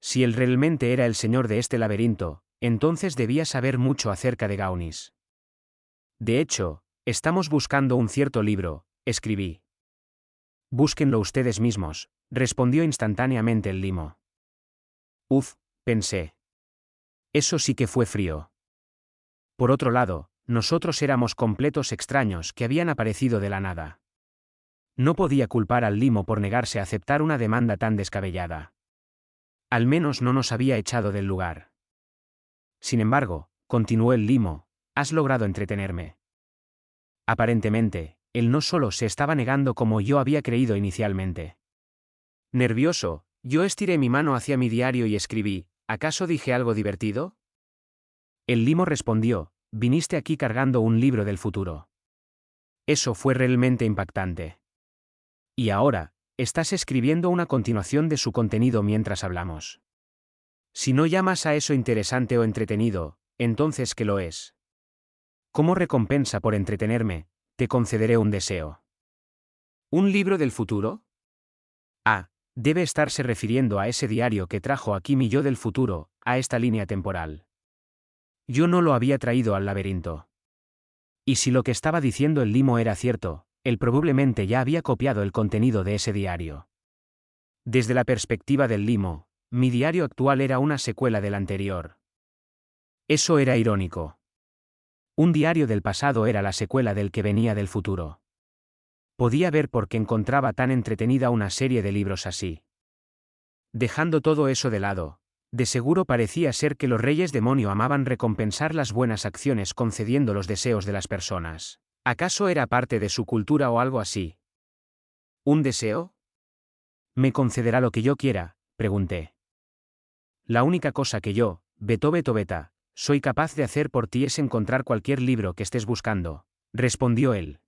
Si él realmente era el señor de este laberinto, entonces debía saber mucho acerca de Gaunis. De hecho, estamos buscando un cierto libro, escribí. Búsquenlo ustedes mismos, respondió instantáneamente el limo. Uf, pensé. Eso sí que fue frío. Por otro lado, nosotros éramos completos extraños que habían aparecido de la nada. No podía culpar al limo por negarse a aceptar una demanda tan descabellada. Al menos no nos había echado del lugar. Sin embargo, continuó el limo, has logrado entretenerme. Aparentemente, él no solo se estaba negando como yo había creído inicialmente. Nervioso, yo estiré mi mano hacia mi diario y escribí, ¿acaso dije algo divertido? El limo respondió, viniste aquí cargando un libro del futuro. Eso fue realmente impactante. Y ahora, estás escribiendo una continuación de su contenido mientras hablamos. Si no llamas a eso interesante o entretenido, entonces ¿qué lo es? Como recompensa por entretenerme, te concederé un deseo. ¿Un libro del futuro? Ah, debe estarse refiriendo a ese diario que trajo aquí mi yo del futuro, a esta línea temporal. Yo no lo había traído al laberinto. Y si lo que estaba diciendo el limo era cierto, Él probablemente ya había copiado el contenido de ese diario. Desde la perspectiva del limo, mi diario actual era una secuela del anterior. Eso era irónico. Un diario del pasado era la secuela del que venía del futuro. Podía ver por qué encontraba tan entretenida una serie de libros así. Dejando todo eso de lado, de seguro parecía ser que los reyes demonio amaban recompensar las buenas acciones concediendo los deseos de las personas. ¿Acaso era parte de su cultura o algo así? ¿Un deseo? ¿Me concederá lo que yo quiera?, pregunté. La única cosa que yo, Beto, soy capaz de hacer por ti es encontrar cualquier libro que estés buscando, respondió él.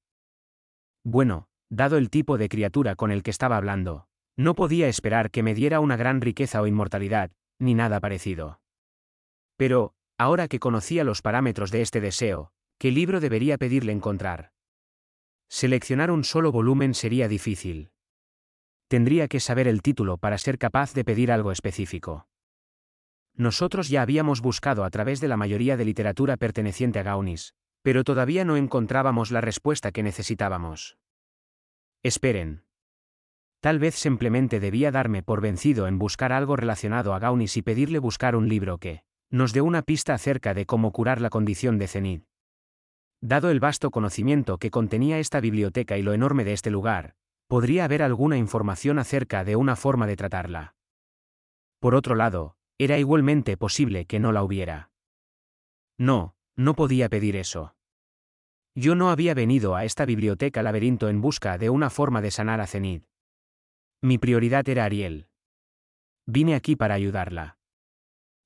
Bueno, dado el tipo de criatura con el que estaba hablando, no podía esperar que me diera una gran riqueza o inmortalidad, ni nada parecido. Pero, ahora que conocía los parámetros de este deseo, ¿qué libro debería pedirle encontrar? Seleccionar un solo volumen sería difícil. Tendría que saber el título para ser capaz de pedir algo específico. Nosotros ya habíamos buscado a través de la mayoría de literatura perteneciente a Gaunis, pero todavía no encontrábamos la respuesta que necesitábamos. Esperen. Tal vez simplemente debía darme por vencido en buscar algo relacionado a Gaunis y pedirle buscar un libro que nos dé una pista acerca de cómo curar la condición de Zenith. Dado el vasto conocimiento que contenía esta biblioteca y lo enorme de este lugar, podría haber alguna información acerca de una forma de tratarla. Por otro lado, era igualmente posible que no la hubiera. No, no podía pedir eso. Yo no había venido a esta biblioteca laberinto en busca de una forma de sanar a Zenith. Mi prioridad era Ariel. Vine aquí para ayudarla.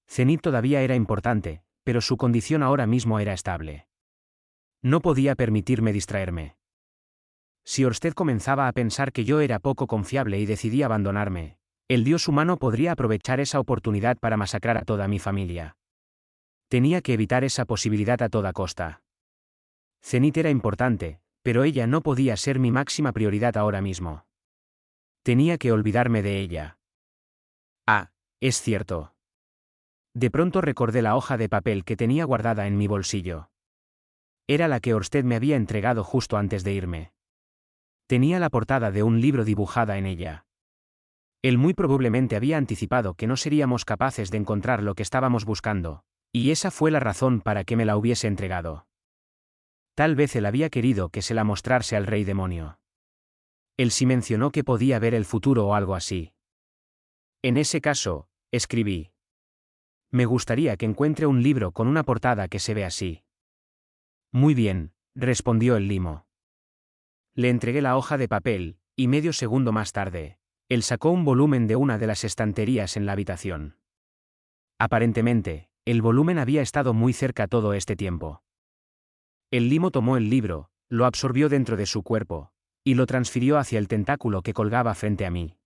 Zenith todavía era importante, pero su condición ahora mismo era estable. No podía permitirme distraerme. Si Orsted comenzaba a pensar que yo era poco confiable y decidía abandonarme, el dios humano podría aprovechar esa oportunidad para masacrar a toda mi familia. Tenía que evitar esa posibilidad a toda costa. Zenith era importante, pero ella no podía ser mi máxima prioridad ahora mismo. Tenía que olvidarme de ella. Ah, es cierto. De pronto recordé la hoja de papel que tenía guardada en mi bolsillo. Era la que Orsted me había entregado justo antes de irme. Tenía la portada de un libro dibujada en ella. Él muy probablemente había anticipado que no seríamos capaces de encontrar lo que estábamos buscando, y esa fue la razón para que me la hubiese entregado. Tal vez él había querido que se la mostrase al rey demonio. Él sí mencionó que podía ver el futuro o algo así. En ese caso, escribí. Me gustaría que encuentre un libro con una portada que se ve así. Muy bien, respondió el limo. Le entregué la hoja de papel, y medio segundo más tarde, él sacó un volumen de una de las estanterías en la habitación. Aparentemente, el volumen había estado muy cerca todo este tiempo. El limo tomó el libro, lo absorbió dentro de su cuerpo, y lo transfirió hacia el tentáculo que colgaba frente a mí.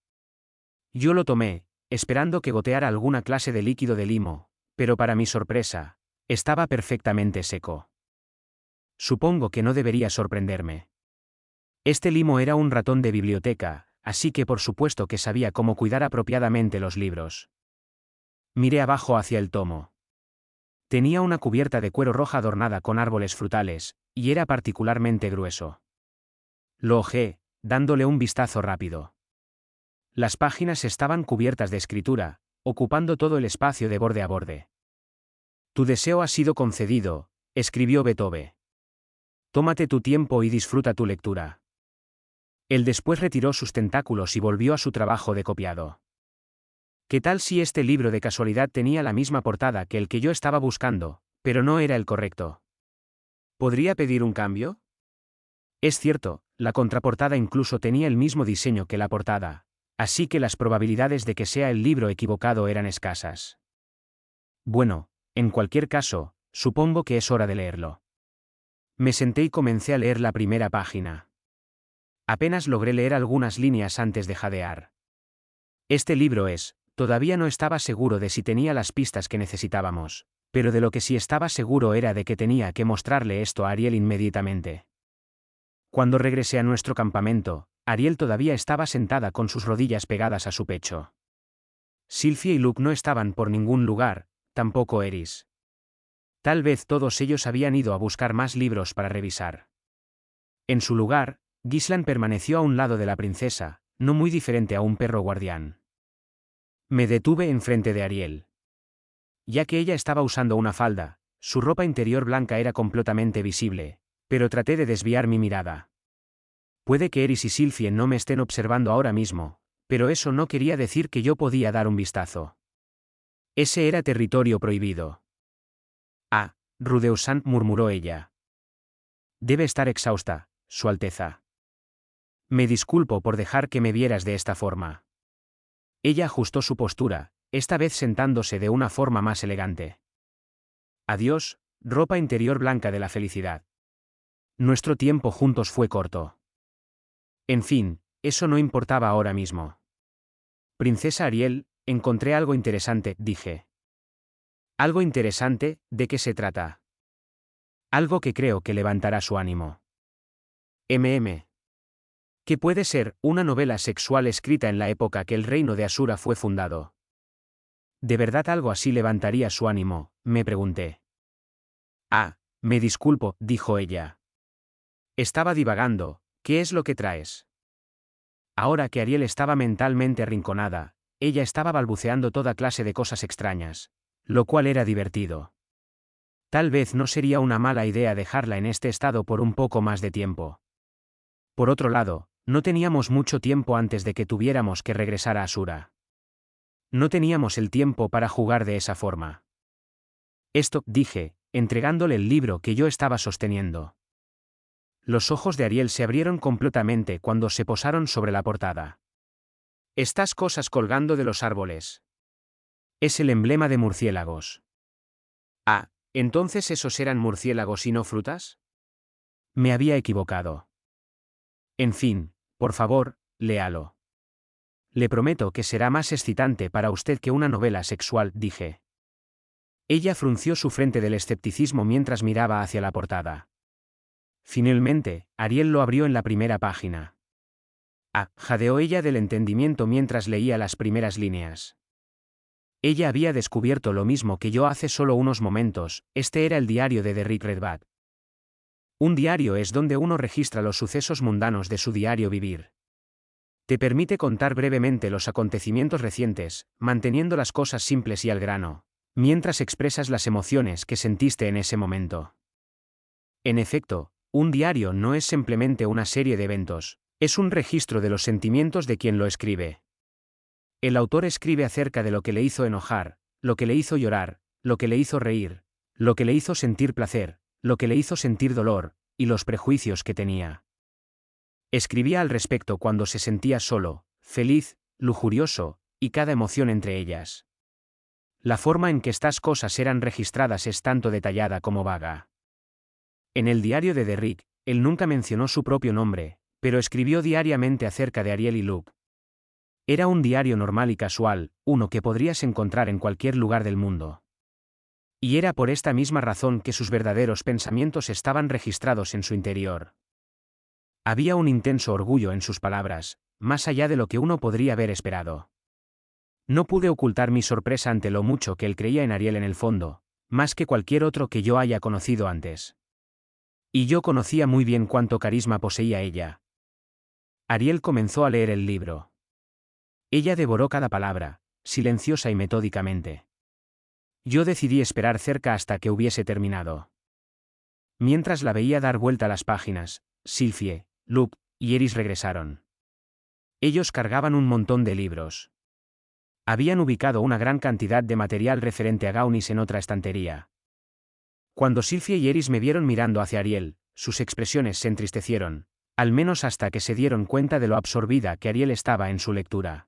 Yo lo tomé, esperando que goteara alguna clase de líquido de limo, pero para mi sorpresa, estaba perfectamente seco. Supongo que no debería sorprenderme. Este limo era un ratón de biblioteca, así que por supuesto que sabía cómo cuidar apropiadamente los libros. Miré abajo hacia el tomo. Tenía una cubierta de cuero roja adornada con árboles frutales, y era particularmente grueso. Lo hojeé, dándole un vistazo rápido. Las páginas estaban cubiertas de escritura, ocupando todo el espacio de borde a borde. Tu deseo ha sido concedido, escribió Beethoven. Tómate tu tiempo y disfruta tu lectura. Él después retiró sus tentáculos y volvió a su trabajo de copiado. ¿Qué tal si este libro de casualidad tenía la misma portada que el que yo estaba buscando, pero no era el correcto? ¿Podría pedir un cambio? Es cierto, la contraportada incluso tenía el mismo diseño que la portada, así que las probabilidades de que sea el libro equivocado eran escasas. Bueno, en cualquier caso, supongo que es hora de leerlo. Me senté y comencé a leer la primera página. Apenas logré leer algunas líneas antes de jadear. Este libro todavía no estaba seguro de si tenía las pistas que necesitábamos, pero de lo que sí estaba seguro era de que tenía que mostrarle esto a Ariel inmediatamente. Cuando regresé a nuestro campamento, Ariel todavía estaba sentada con sus rodillas pegadas a su pecho. Sylvie y Luke no estaban por ningún lugar, tampoco Eris. Tal vez todos ellos habían ido a buscar más libros para revisar. En su lugar, Gislan permaneció a un lado de la princesa, no muy diferente a un perro guardián. Me detuve enfrente de Ariel. Ya que ella estaba usando una falda, su ropa interior blanca era completamente visible, pero traté de desviar mi mirada. Puede que Eris y Sylphie no me estén observando ahora mismo, pero eso no quería decir que yo podía dar un vistazo. Ese era territorio prohibido. Ah, Rudeusan, murmuró ella. Debe estar exhausta, Su Alteza. Me disculpo por dejar que me vieras de esta forma. Ella ajustó su postura, esta vez sentándose de una forma más elegante. Adiós, ropa interior blanca de la felicidad. Nuestro tiempo juntos fue corto. En fin, eso no importaba ahora mismo. Princesa Ariel, encontré algo interesante, dije. ¿Algo interesante? ¿De qué se trata? Algo que creo que levantará su ánimo. ¿Qué puede ser una novela sexual escrita en la época que el reino de Asura fue fundado? ¿De verdad algo así levantaría su ánimo?, me pregunté. Ah, me disculpo, dijo ella. Estaba divagando, ¿qué es lo que traes? Ahora que Ariel estaba mentalmente arrinconada, ella estaba balbuceando toda clase de cosas extrañas, lo cual era divertido. Tal vez no sería una mala idea dejarla en este estado por un poco más de tiempo. Por otro lado, no teníamos mucho tiempo antes de que tuviéramos que regresar a Asura. No teníamos el tiempo para jugar de esa forma. Esto, dije, entregándole el libro que yo estaba sosteniendo. Los ojos de Ariel se abrieron completamente cuando se posaron sobre la portada. Estas cosas colgando de los árboles. Es el emblema de murciélagos. Ah, ¿entonces esos eran murciélagos y no frutas? Me había equivocado. En fin, por favor, léalo. Le prometo que será más excitante para usted que una novela sexual, dije. Ella frunció su frente del escepticismo mientras miraba hacia la portada. Finalmente, Ariel lo abrió en la primera página. Ah, jadeó ella del entendimiento mientras leía las primeras líneas. Ella había descubierto lo mismo que yo hace solo unos momentos, este era el diario de Derrick Redbat. Un diario es donde uno registra los sucesos mundanos de su diario vivir. Te permite contar brevemente los acontecimientos recientes, manteniendo las cosas simples y al grano, mientras expresas las emociones que sentiste en ese momento. En efecto, un diario no es simplemente una serie de eventos, es un registro de los sentimientos de quien lo escribe. El autor escribe acerca de lo que le hizo enojar, lo que le hizo llorar, lo que le hizo reír, lo que le hizo sentir placer, lo que le hizo sentir dolor, y los prejuicios que tenía. Escribía al respecto cuando se sentía solo, feliz, lujurioso, y cada emoción entre ellas. La forma en que estas cosas eran registradas es tanto detallada como vaga. En el diario de Derrick, él nunca mencionó su propio nombre, pero escribió diariamente acerca de Ariel y Luke. Era un diario normal y casual, uno que podrías encontrar en cualquier lugar del mundo. Y era por esta misma razón que sus verdaderos pensamientos estaban registrados en su interior. Había un intenso orgullo en sus palabras, más allá de lo que uno podría haber esperado. No pude ocultar mi sorpresa ante lo mucho que él creía en Ariel en el fondo, más que cualquier otro que yo haya conocido antes. Y yo conocía muy bien cuánto carisma poseía ella. Ariel comenzó a leer el libro. Ella devoró cada palabra, silenciosa y metódicamente. Yo decidí esperar cerca hasta que hubiese terminado. Mientras la veía dar vuelta a las páginas, Sylphie, Luke y Eris regresaron. Ellos cargaban un montón de libros. Habían ubicado una gran cantidad de material referente a Gaunis en otra estantería. Cuando Sylphie y Eris me vieron mirando hacia Ariel, sus expresiones se entristecieron, al menos hasta que se dieron cuenta de lo absorbida que Ariel estaba en su lectura.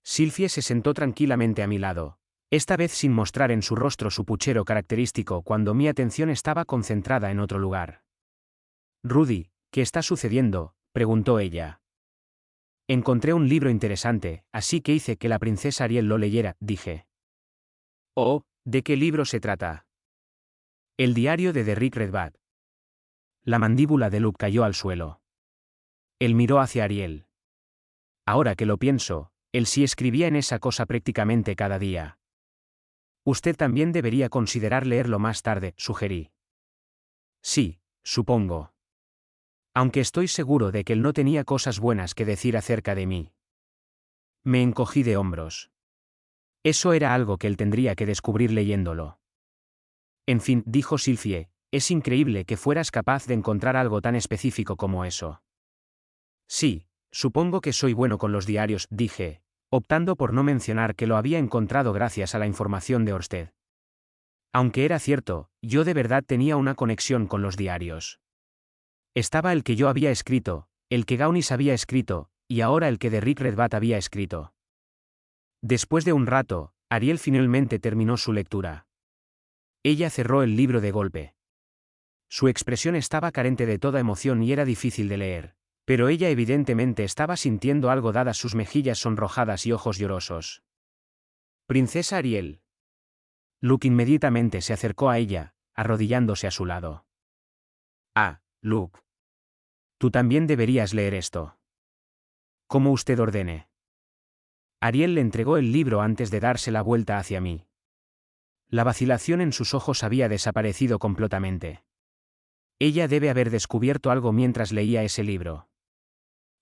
Sylphie se sentó tranquilamente a mi lado, esta vez sin mostrar en su rostro su puchero característico cuando mi atención estaba concentrada en otro lugar. «Rudy, ¿qué está sucediendo?», preguntó ella. «Encontré un libro interesante, así que hice que la princesa Ariel lo leyera», dije. «Oh, ¿de qué libro se trata?» «El diario de Derrick Redbat». La mandíbula de Luke cayó al suelo. Él miró hacia Ariel. Ahora que lo pienso, él sí escribía en esa cosa prácticamente cada día. Usted también debería considerar leerlo más tarde, sugerí. Sí, supongo. Aunque estoy seguro de que él no tenía cosas buenas que decir acerca de mí. Me encogí de hombros. Eso era algo que él tendría que descubrir leyéndolo. En fin, dijo Sylvie, es increíble que fueras capaz de encontrar algo tan específico como eso. Sí, supongo que soy bueno con los diarios, dije, optando por no mencionar que lo había encontrado gracias a la información de Orsted. Aunque era cierto, yo de verdad tenía una conexión con los diarios. Estaba el que yo había escrito, el que Gaunis había escrito, y ahora el que Derrick Redbat había escrito. Después de un rato, Ariel finalmente terminó su lectura. Ella cerró el libro de golpe. Su expresión estaba carente de toda emoción y era difícil de leer, pero ella evidentemente estaba sintiendo algo dadas sus mejillas sonrojadas y ojos llorosos. Princesa Ariel. Luke inmediatamente se acercó a ella, arrodillándose a su lado. Ah, Luke. Tú también deberías leer esto. Como usted ordene. Ariel le entregó el libro antes de darse la vuelta hacia mí. La vacilación en sus ojos había desaparecido completamente. Ella debe haber descubierto algo mientras leía ese libro.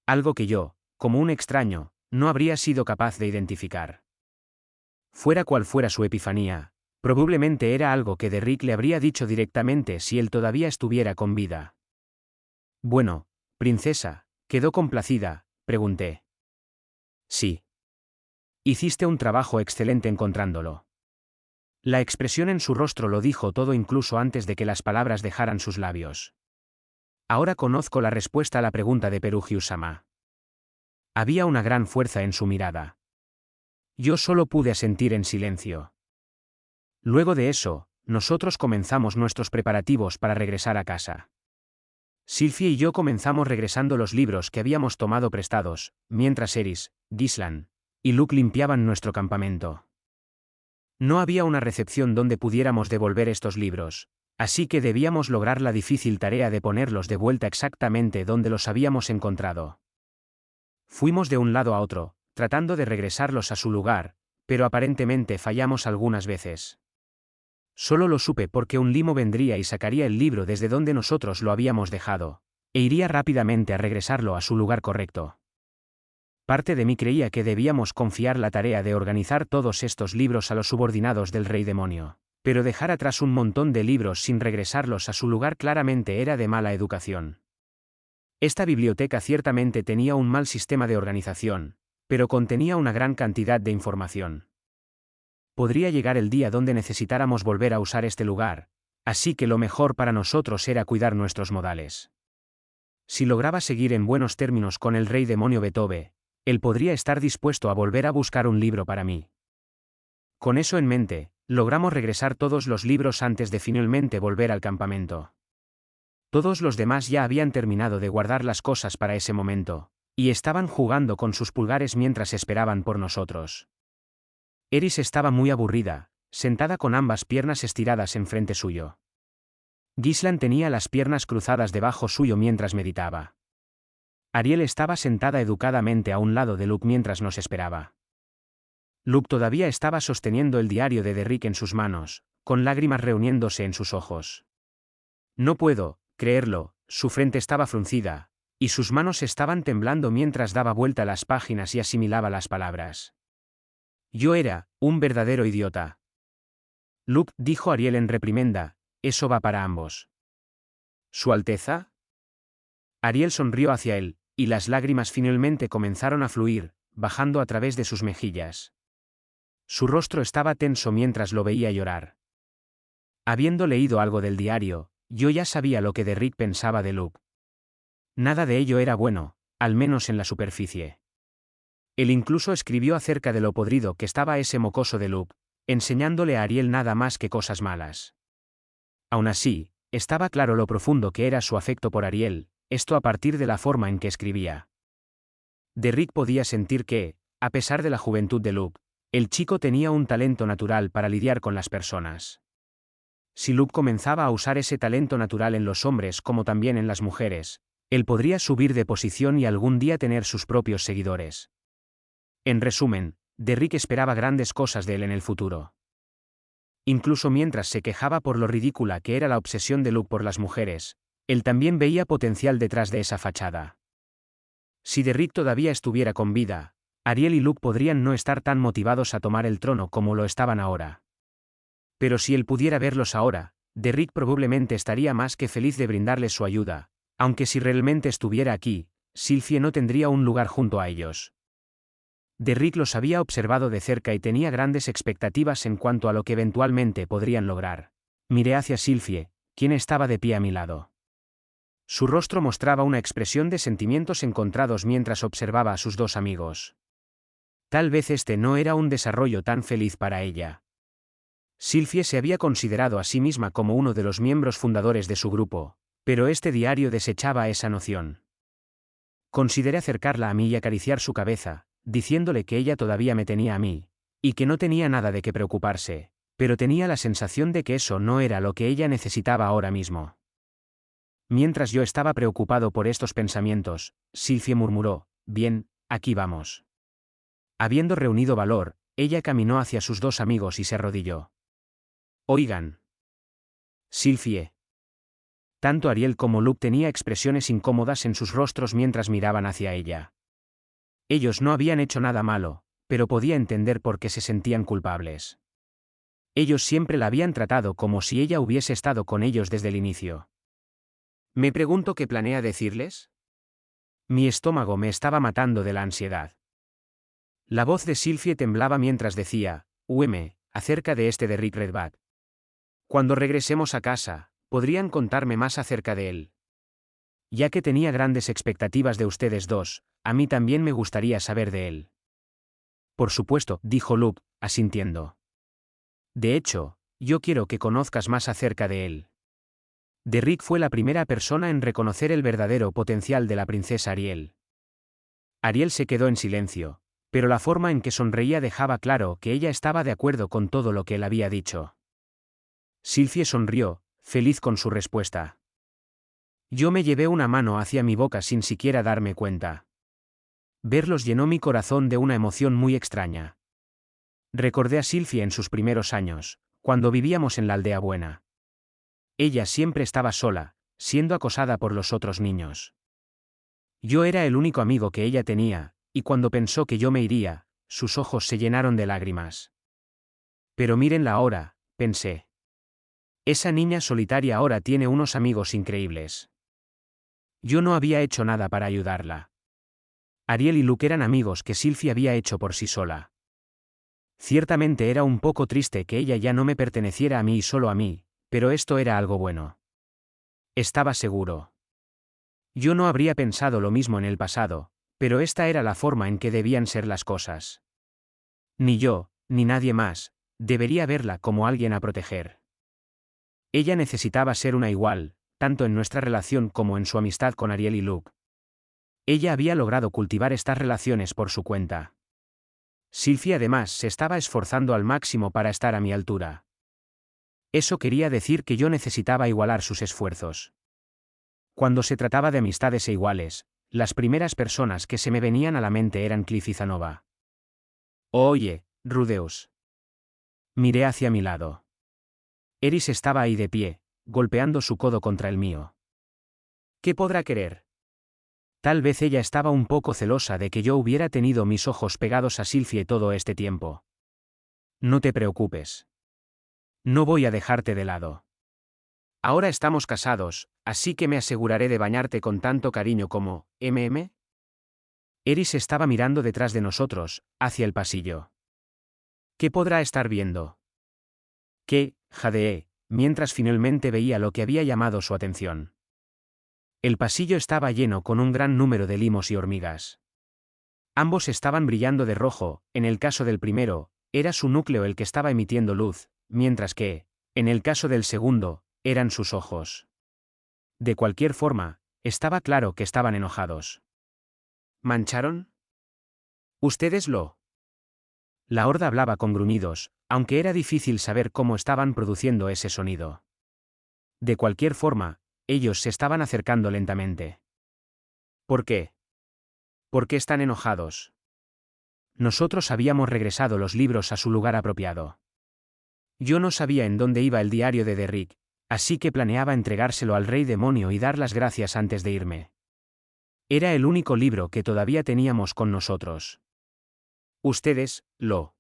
Algo que yo, como un extraño, no habría sido capaz de identificar. Fuera cual fuera su epifanía, probablemente era algo que Derrick le habría dicho directamente si él todavía estuviera con vida. Bueno, princesa, ¿quedó complacida?, pregunté. Sí. Hiciste un trabajo excelente encontrándolo. La expresión en su rostro lo dijo todo incluso antes de que las palabras dejaran sus labios. Ahora conozco la respuesta a la pregunta de Perugius-sama. Había una gran fuerza en su mirada. Yo solo pude asentir en silencio. Luego de eso, nosotros comenzamos nuestros preparativos para regresar a casa. Sylvie y yo comenzamos regresando los libros que habíamos tomado prestados, mientras Eris, Gislan y Luke limpiaban nuestro campamento. No había una recepción donde pudiéramos devolver estos libros, así que debíamos lograr la difícil tarea de ponerlos de vuelta exactamente donde los habíamos encontrado. Fuimos de un lado a otro, tratando de regresarlos a su lugar, pero aparentemente fallamos algunas veces. Solo lo supe porque un limo vendría y sacaría el libro desde donde nosotros lo habíamos dejado, e iría rápidamente a regresarlo a su lugar correcto. Parte de mí creía que debíamos confiar la tarea de organizar todos estos libros a los subordinados del Rey Demonio, pero dejar atrás un montón de libros sin regresarlos a su lugar claramente era de mala educación. Esta biblioteca ciertamente tenía un mal sistema de organización, pero contenía una gran cantidad de información. Podría llegar el día donde necesitáramos volver a usar este lugar, así que lo mejor para nosotros era cuidar nuestros modales. Si lograba seguir en buenos términos con el Rey Demonio Beethoven, él podría estar dispuesto a volver a buscar un libro para mí. Con eso en mente, logramos regresar todos los libros antes de finalmente volver al campamento. Todos los demás ya habían terminado de guardar las cosas para ese momento, y estaban jugando con sus pulgares mientras esperaban por nosotros. Eris estaba muy aburrida, sentada con ambas piernas estiradas enfrente suyo. Gislan tenía las piernas cruzadas debajo suyo mientras meditaba. Ariel estaba sentada educadamente a un lado de Luke mientras nos esperaba. Luke todavía estaba sosteniendo el diario de Derrick en sus manos, con lágrimas reuniéndose en sus ojos. No puedo creerlo, su frente estaba fruncida, y sus manos estaban temblando mientras daba vuelta a las páginas y asimilaba las palabras. Yo era un verdadero idiota. Luke, dijo Ariel en reprimenda, eso va para ambos. ¿Su Alteza? Ariel sonrió hacia él, y las lágrimas finalmente comenzaron a fluir, bajando a través de sus mejillas. Su rostro estaba tenso mientras lo veía llorar. Habiendo leído algo del diario, yo ya sabía lo que Derrick pensaba de Luke. Nada de ello era bueno, al menos en la superficie. Él incluso escribió acerca de lo podrido que estaba ese mocoso de Luke, enseñándole a Ariel nada más que cosas malas. Aún así, estaba claro lo profundo que era su afecto por Ariel, esto a partir de la forma en que escribía. Derrick podía sentir que, a pesar de la juventud de Luke, el chico tenía un talento natural para lidiar con las personas. Si Luke comenzaba a usar ese talento natural en los hombres como también en las mujeres, él podría subir de posición y algún día tener sus propios seguidores. En resumen, Derrick esperaba grandes cosas de él en el futuro. Incluso mientras se quejaba por lo ridícula que era la obsesión de Luke por las mujeres, Él también veía potencial detrás de esa fachada. Si Derrick todavía estuviera con vida, Ariel y Luke podrían no estar tan motivados a tomar el trono como lo estaban ahora. Pero si él pudiera verlos ahora, Derrick probablemente estaría más que feliz de brindarles su ayuda, aunque si realmente estuviera aquí, Sylphie no tendría un lugar junto a ellos. Derrick los había observado de cerca y tenía grandes expectativas en cuanto a lo que eventualmente podrían lograr. Miré hacia Sylphie, quien estaba de pie a mi lado. Su rostro mostraba una expresión de sentimientos encontrados mientras observaba a sus dos amigos. Tal vez este no era un desarrollo tan feliz para ella. Sylphie se había considerado a sí misma como uno de los miembros fundadores de su grupo, pero este diario desechaba esa noción. Consideré acercarla a mí y acariciar su cabeza, diciéndole que ella todavía me tenía a mí, y que no tenía nada de qué preocuparse, pero tenía la sensación de que eso no era lo que ella necesitaba ahora mismo. Mientras yo estaba preocupado por estos pensamientos, Sylphie murmuró, «Bien, aquí vamos». Habiendo reunido valor, ella caminó hacia sus dos amigos y se arrodilló. «Oigan. Sylphie». Tanto Ariel como Luke tenía expresiones incómodas en sus rostros mientras miraban hacia ella. Ellos no habían hecho nada malo, pero podía entender por qué se sentían culpables. Ellos siempre la habían tratado como si ella hubiese estado con ellos desde el inicio. ¿Me pregunto qué planea decirles? Mi estómago me estaba matando de la ansiedad. La voz de Sylphie temblaba mientras decía, acerca de este Derrick Redback. Cuando regresemos a casa, podrían contarme más acerca de él. Ya que tenía grandes expectativas de ustedes dos, a mí también me gustaría saber de él. Por supuesto, dijo Luke, asintiendo. De hecho, yo quiero que conozcas más acerca de él. Derrick fue la primera persona en reconocer el verdadero potencial de la princesa Ariel. Ariel se quedó en silencio, pero la forma en que sonreía dejaba claro que ella estaba de acuerdo con todo lo que él había dicho. Sylphie sonrió, feliz con su respuesta. Yo me llevé una mano hacia mi boca sin siquiera darme cuenta. Verlos llenó mi corazón de una emoción muy extraña. Recordé a Sylphie en sus primeros años, cuando vivíamos en la aldea buena. Ella siempre estaba sola, siendo acosada por los otros niños. Yo era el único amigo que ella tenía, y cuando pensó que yo me iría, sus ojos se llenaron de lágrimas. Pero mírenla ahora, pensé. Esa niña solitaria ahora tiene unos amigos increíbles. Yo no había hecho nada para ayudarla. Ariel y Luke eran amigos que Sylphie había hecho por sí sola. Ciertamente era un poco triste que ella ya no me perteneciera a mí y solo a mí, pero esto era algo bueno. Estaba seguro. Yo no habría pensado lo mismo en el pasado, pero esta era la forma en que debían ser las cosas. Ni yo, ni nadie más, debería verla como alguien a proteger. Ella necesitaba ser una igual, tanto en nuestra relación como en su amistad con Ariel y Luke. Ella había logrado cultivar estas relaciones por su cuenta. Sylphie además se estaba esforzando al máximo para estar a mi altura. Eso quería decir que yo necesitaba igualar sus esfuerzos. Cuando se trataba de amistades e iguales, las primeras personas que se me venían a la mente eran Cliff y Zanova. Oye, Rudeus. Miré hacia mi lado. Eris estaba ahí de pie, golpeando su codo contra el mío. ¿Qué podrá querer? Tal vez ella estaba un poco celosa de que yo hubiera tenido mis ojos pegados a Sylphie todo este tiempo. No te preocupes. No voy a dejarte de lado. Ahora estamos casados, así que me aseguraré de bañarte con tanto cariño como, Eris estaba mirando detrás de nosotros, hacia el pasillo. ¿Qué podrá estar viendo? ¿Qué? Jadeé, mientras finalmente veía lo que había llamado su atención. El pasillo estaba lleno con un gran número de limos y hormigas. Ambos estaban brillando de rojo, en el caso del primero, era su núcleo el que estaba emitiendo luz, mientras que, en el caso del segundo, eran sus ojos. De cualquier forma, estaba claro que estaban enojados. ¿Mancharon? ¿Ustedes lo? La horda hablaba con gruñidos, aunque era difícil saber cómo estaban produciendo ese sonido. De cualquier forma, ellos se estaban acercando lentamente. ¿Por qué? ¿Por qué están enojados? Nosotros habíamos regresado los libros a su lugar apropiado. Yo no sabía en dónde iba el diario de Derrick, Así que planeaba entregárselo al Rey Demonio y dar las gracias antes de irme. Era el único libro que todavía teníamos con nosotros. ¿Ustedes lo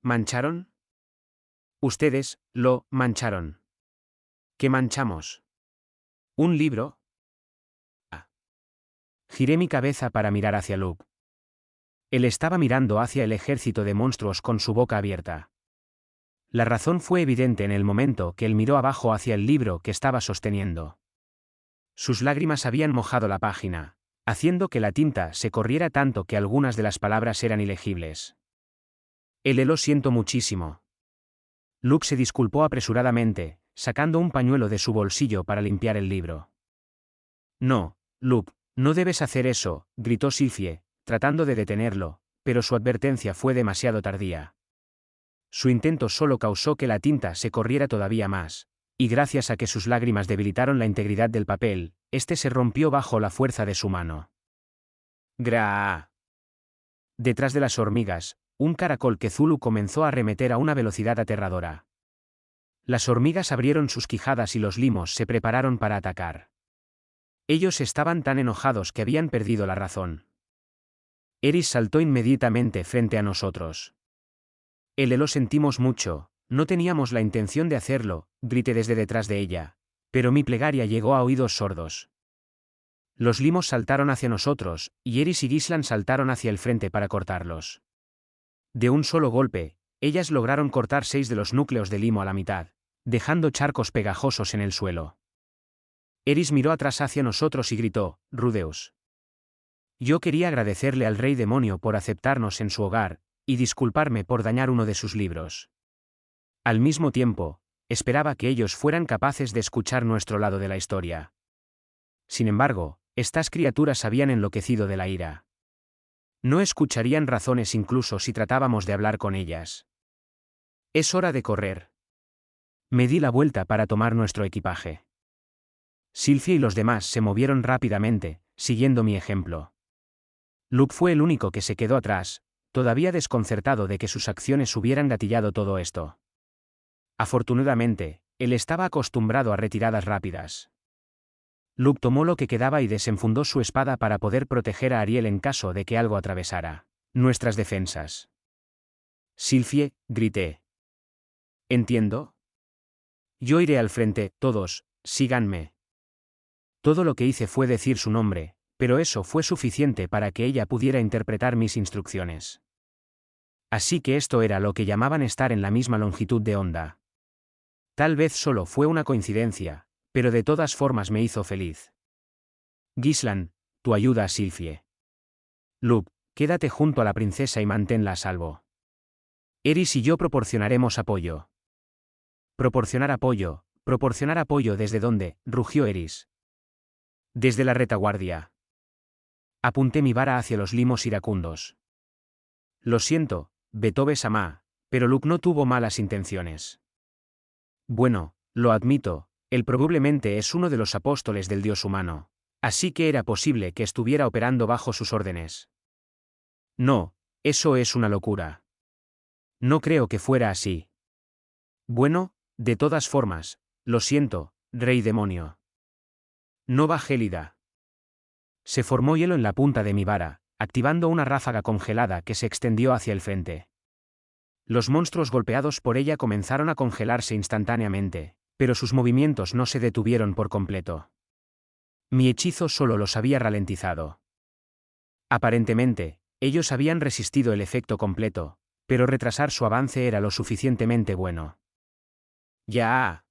mancharon? Ustedes lo mancharon. ¿Qué manchamos? ¿Un libro? Ah. Giré mi cabeza para mirar hacia Luke. Él estaba mirando hacia el ejército de monstruos con su boca abierta. La razón fue evidente en el momento que él miró abajo hacia el libro que estaba sosteniendo. Sus lágrimas habían mojado la página, haciendo que la tinta se corriera tanto que algunas de las palabras eran ilegibles. Lo siento muchísimo. Luke se disculpó apresuradamente, sacando un pañuelo de su bolsillo para limpiar el libro. No, Luke, no debes hacer eso, gritó Sylphie, tratando de detenerlo, pero su advertencia fue demasiado tardía. Su intento solo causó que la tinta se corriera todavía más, y gracias a que sus lágrimas debilitaron la integridad del papel, este se rompió bajo la fuerza de su mano. ¡Gra! Detrás de las hormigas, un caracol que Zulu comenzó a arremeter a una velocidad aterradora. Las hormigas abrieron sus quijadas y los limos se prepararon para atacar. Ellos estaban tan enojados que habían perdido la razón. Eris saltó inmediatamente frente a nosotros. Lo sentimos mucho, no teníamos la intención de hacerlo, grité desde detrás de ella, pero mi plegaria llegó a oídos sordos. Los limos saltaron hacia nosotros, y Eris y Gislan saltaron hacia el frente para cortarlos. De un solo golpe, ellas lograron cortar 6 de los núcleos de limo a la mitad, dejando charcos pegajosos en el suelo. Eris miró atrás hacia nosotros y gritó, «Rudeus». Yo quería agradecerle al Rey Demonio por aceptarnos en su hogar, y disculparme por dañar uno de sus libros. Al mismo tiempo, esperaba que ellos fueran capaces de escuchar nuestro lado de la historia. Sin embargo, estas criaturas habían enloquecido de la ira. No escucharían razones incluso si tratábamos de hablar con ellas. Es hora de correr. Me di la vuelta para tomar nuestro equipaje. Sylphie y los demás se movieron rápidamente, siguiendo mi ejemplo. Luke fue el único que se quedó atrás, todavía desconcertado de que sus acciones hubieran gatillado todo esto. Afortunadamente, él estaba acostumbrado a retiradas rápidas. Luke tomó lo que quedaba y desenfundó su espada para poder proteger a Ariel en caso de que algo atravesara nuestras defensas. Sylphie, grité. ¿Entiendo? Yo iré al frente, todos, síganme. Todo lo que hice fue decir su nombre, pero eso fue suficiente para que ella pudiera interpretar mis instrucciones. Así que esto era lo que llamaban estar en la misma longitud de onda. Tal vez solo fue una coincidencia, pero de todas formas me hizo feliz. Gislan, tu ayuda a Sylphie. Luke, quédate junto a la princesa y manténla a salvo. Eris y yo proporcionaremos apoyo. ¿Proporcionar apoyo desde dónde? Rugió Eris. Desde la retaguardia. Apunté mi vara hacia los limos iracundos. Lo siento, Betobe-sama, pero Luke no tuvo malas intenciones. Bueno, lo admito, él probablemente es uno de los apóstoles del dios humano, así que era posible que estuviera operando bajo sus órdenes. No, eso es una locura. No creo que fuera así. Bueno, de todas formas, lo siento, Rey Demonio. Nova gélida. Se formó hielo en la punta de mi vara, activando una ráfaga congelada que se extendió hacia el frente. Los monstruos golpeados por ella comenzaron a congelarse instantáneamente, pero sus movimientos no se detuvieron por completo. Mi hechizo solo los había ralentizado. Aparentemente, ellos habían resistido el efecto completo, pero retrasar su avance era lo suficientemente bueno. ¡Ya!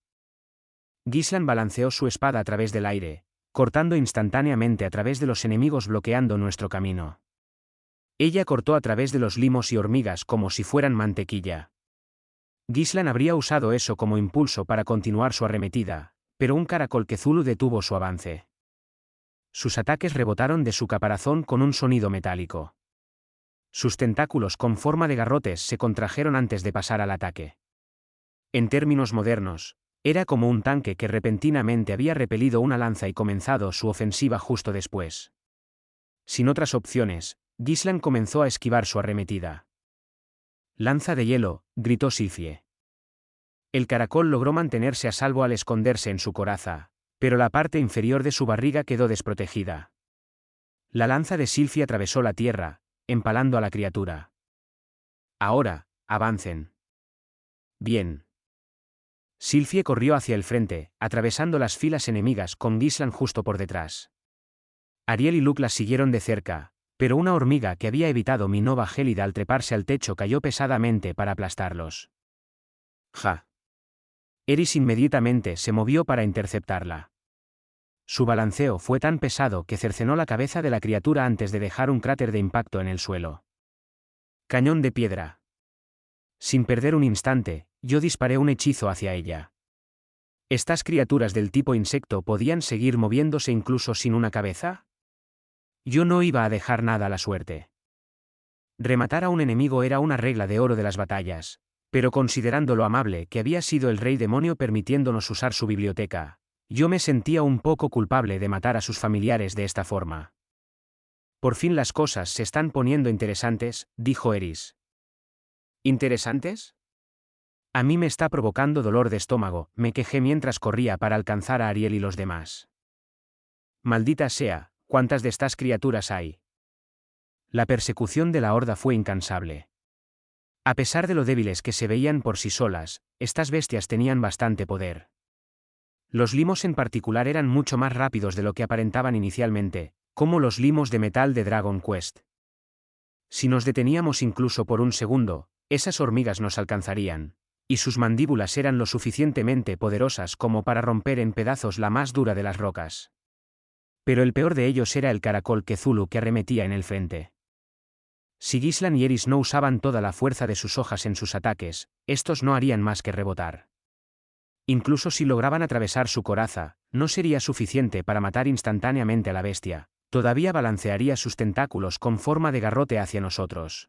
Gislan balanceó su espada a través del aire, cortando instantáneamente a través de los enemigos bloqueando nuestro camino. Ella cortó a través de los limos y hormigas como si fueran mantequilla. Gislan habría usado eso como impulso para continuar su arremetida, pero un caracol que Zulu detuvo su avance. Sus ataques rebotaron de su caparazón con un sonido metálico. Sus tentáculos con forma de garrotes se contrajeron antes de pasar al ataque. En términos modernos, era como un tanque que repentinamente había repelido una lanza y comenzado su ofensiva justo después. Sin otras opciones, Gislan comenzó a esquivar su arremetida. «Lanza de hielo», gritó Sylphie. El caracol logró mantenerse a salvo al esconderse en su coraza, pero la parte inferior de su barriga quedó desprotegida. La lanza de Sylvie atravesó la tierra, empalando a la criatura. Ahora, avancen. Bien. Sylvie corrió hacia el frente, atravesando las filas enemigas con Gisland justo por detrás. Ariel y Luke las siguieron de cerca, pero una hormiga que había evitado mi nova gélida al treparse al techo cayó pesadamente para aplastarlos. ¡Ja! Eris inmediatamente se movió para interceptarla. Su balanceo fue tan pesado que cercenó la cabeza de la criatura antes de dejar un cráter de impacto en el suelo. Cañón de piedra. Sin perder un instante, yo disparé un hechizo hacia ella. ¿Estas criaturas del tipo insecto podían seguir moviéndose incluso sin una cabeza? Yo no iba a dejar nada a la suerte. Rematar a un enemigo era una regla de oro de las batallas, pero considerando lo amable que había sido el rey demonio permitiéndonos usar su biblioteca, yo me sentía un poco culpable de matar a sus familiares de esta forma. Por fin las cosas se están poniendo interesantes, dijo Eris. ¿Interesantes? A mí me está provocando dolor de estómago, me quejé mientras corría para alcanzar a Ariel y los demás. Maldita sea, ¿cuántas de estas criaturas hay? La persecución de la horda fue incansable. A pesar de lo débiles que se veían por sí solas, estas bestias tenían bastante poder. Los limos en particular eran mucho más rápidos de lo que aparentaban inicialmente, como los limos de metal de Dragon Quest. Si nos deteníamos incluso por un segundo, esas hormigas nos alcanzarían, y sus mandíbulas eran lo suficientemente poderosas como para romper en pedazos la más dura de las rocas. Pero el peor de ellos era el caracol Cthulhu que arremetía en el frente. Si Gisland y Eris no usaban toda la fuerza de sus hojas en sus ataques, estos no harían más que rebotar. Incluso si lograban atravesar su coraza, no sería suficiente para matar instantáneamente a la bestia, todavía balancearía sus tentáculos con forma de garrote hacia nosotros.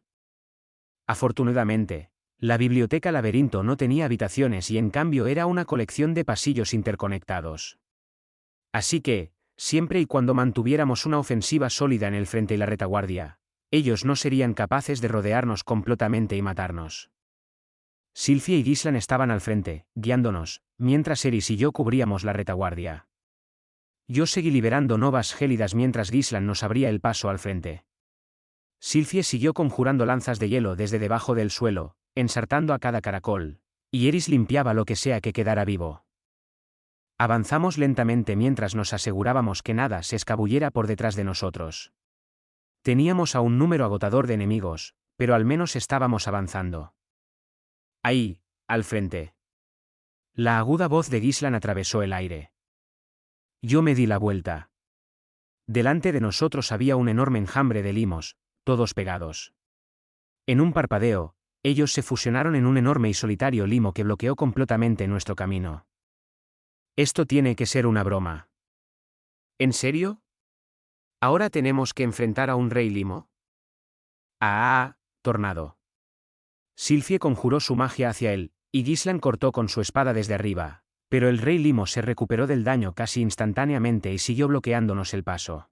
Afortunadamente, la biblioteca laberinto no tenía habitaciones y en cambio era una colección de pasillos interconectados. Así que, siempre y cuando mantuviéramos una ofensiva sólida en el frente y la retaguardia, ellos no serían capaces de rodearnos completamente y matarnos. Sylvie y Gisland estaban al frente, guiándonos, mientras Eris y yo cubríamos la retaguardia. Yo seguí liberando novas gélidas mientras Gisland nos abría el paso al frente. Sylvie siguió conjurando lanzas de hielo desde debajo del suelo, ensartando a cada caracol, y Eris limpiaba lo que sea que quedara vivo. Avanzamos lentamente mientras nos asegurábamos que nada se escabullera por detrás de nosotros. Teníamos a un número agotador de enemigos, pero al menos estábamos avanzando. Ahí, al frente. La aguda voz de Gisland atravesó el aire. Yo me di la vuelta. Delante de nosotros había un enorme enjambre de limos, todos pegados. En un parpadeo, ellos se fusionaron en un enorme y solitario limo que bloqueó completamente nuestro camino. Esto tiene que ser una broma. ¿En serio? ¿Ahora tenemos que enfrentar a un rey limo? ¡Ah! Tornado. Sylvie conjuró su magia hacia él, y Gisland cortó con su espada desde arriba, pero el rey limo se recuperó del daño casi instantáneamente y siguió bloqueándonos el paso.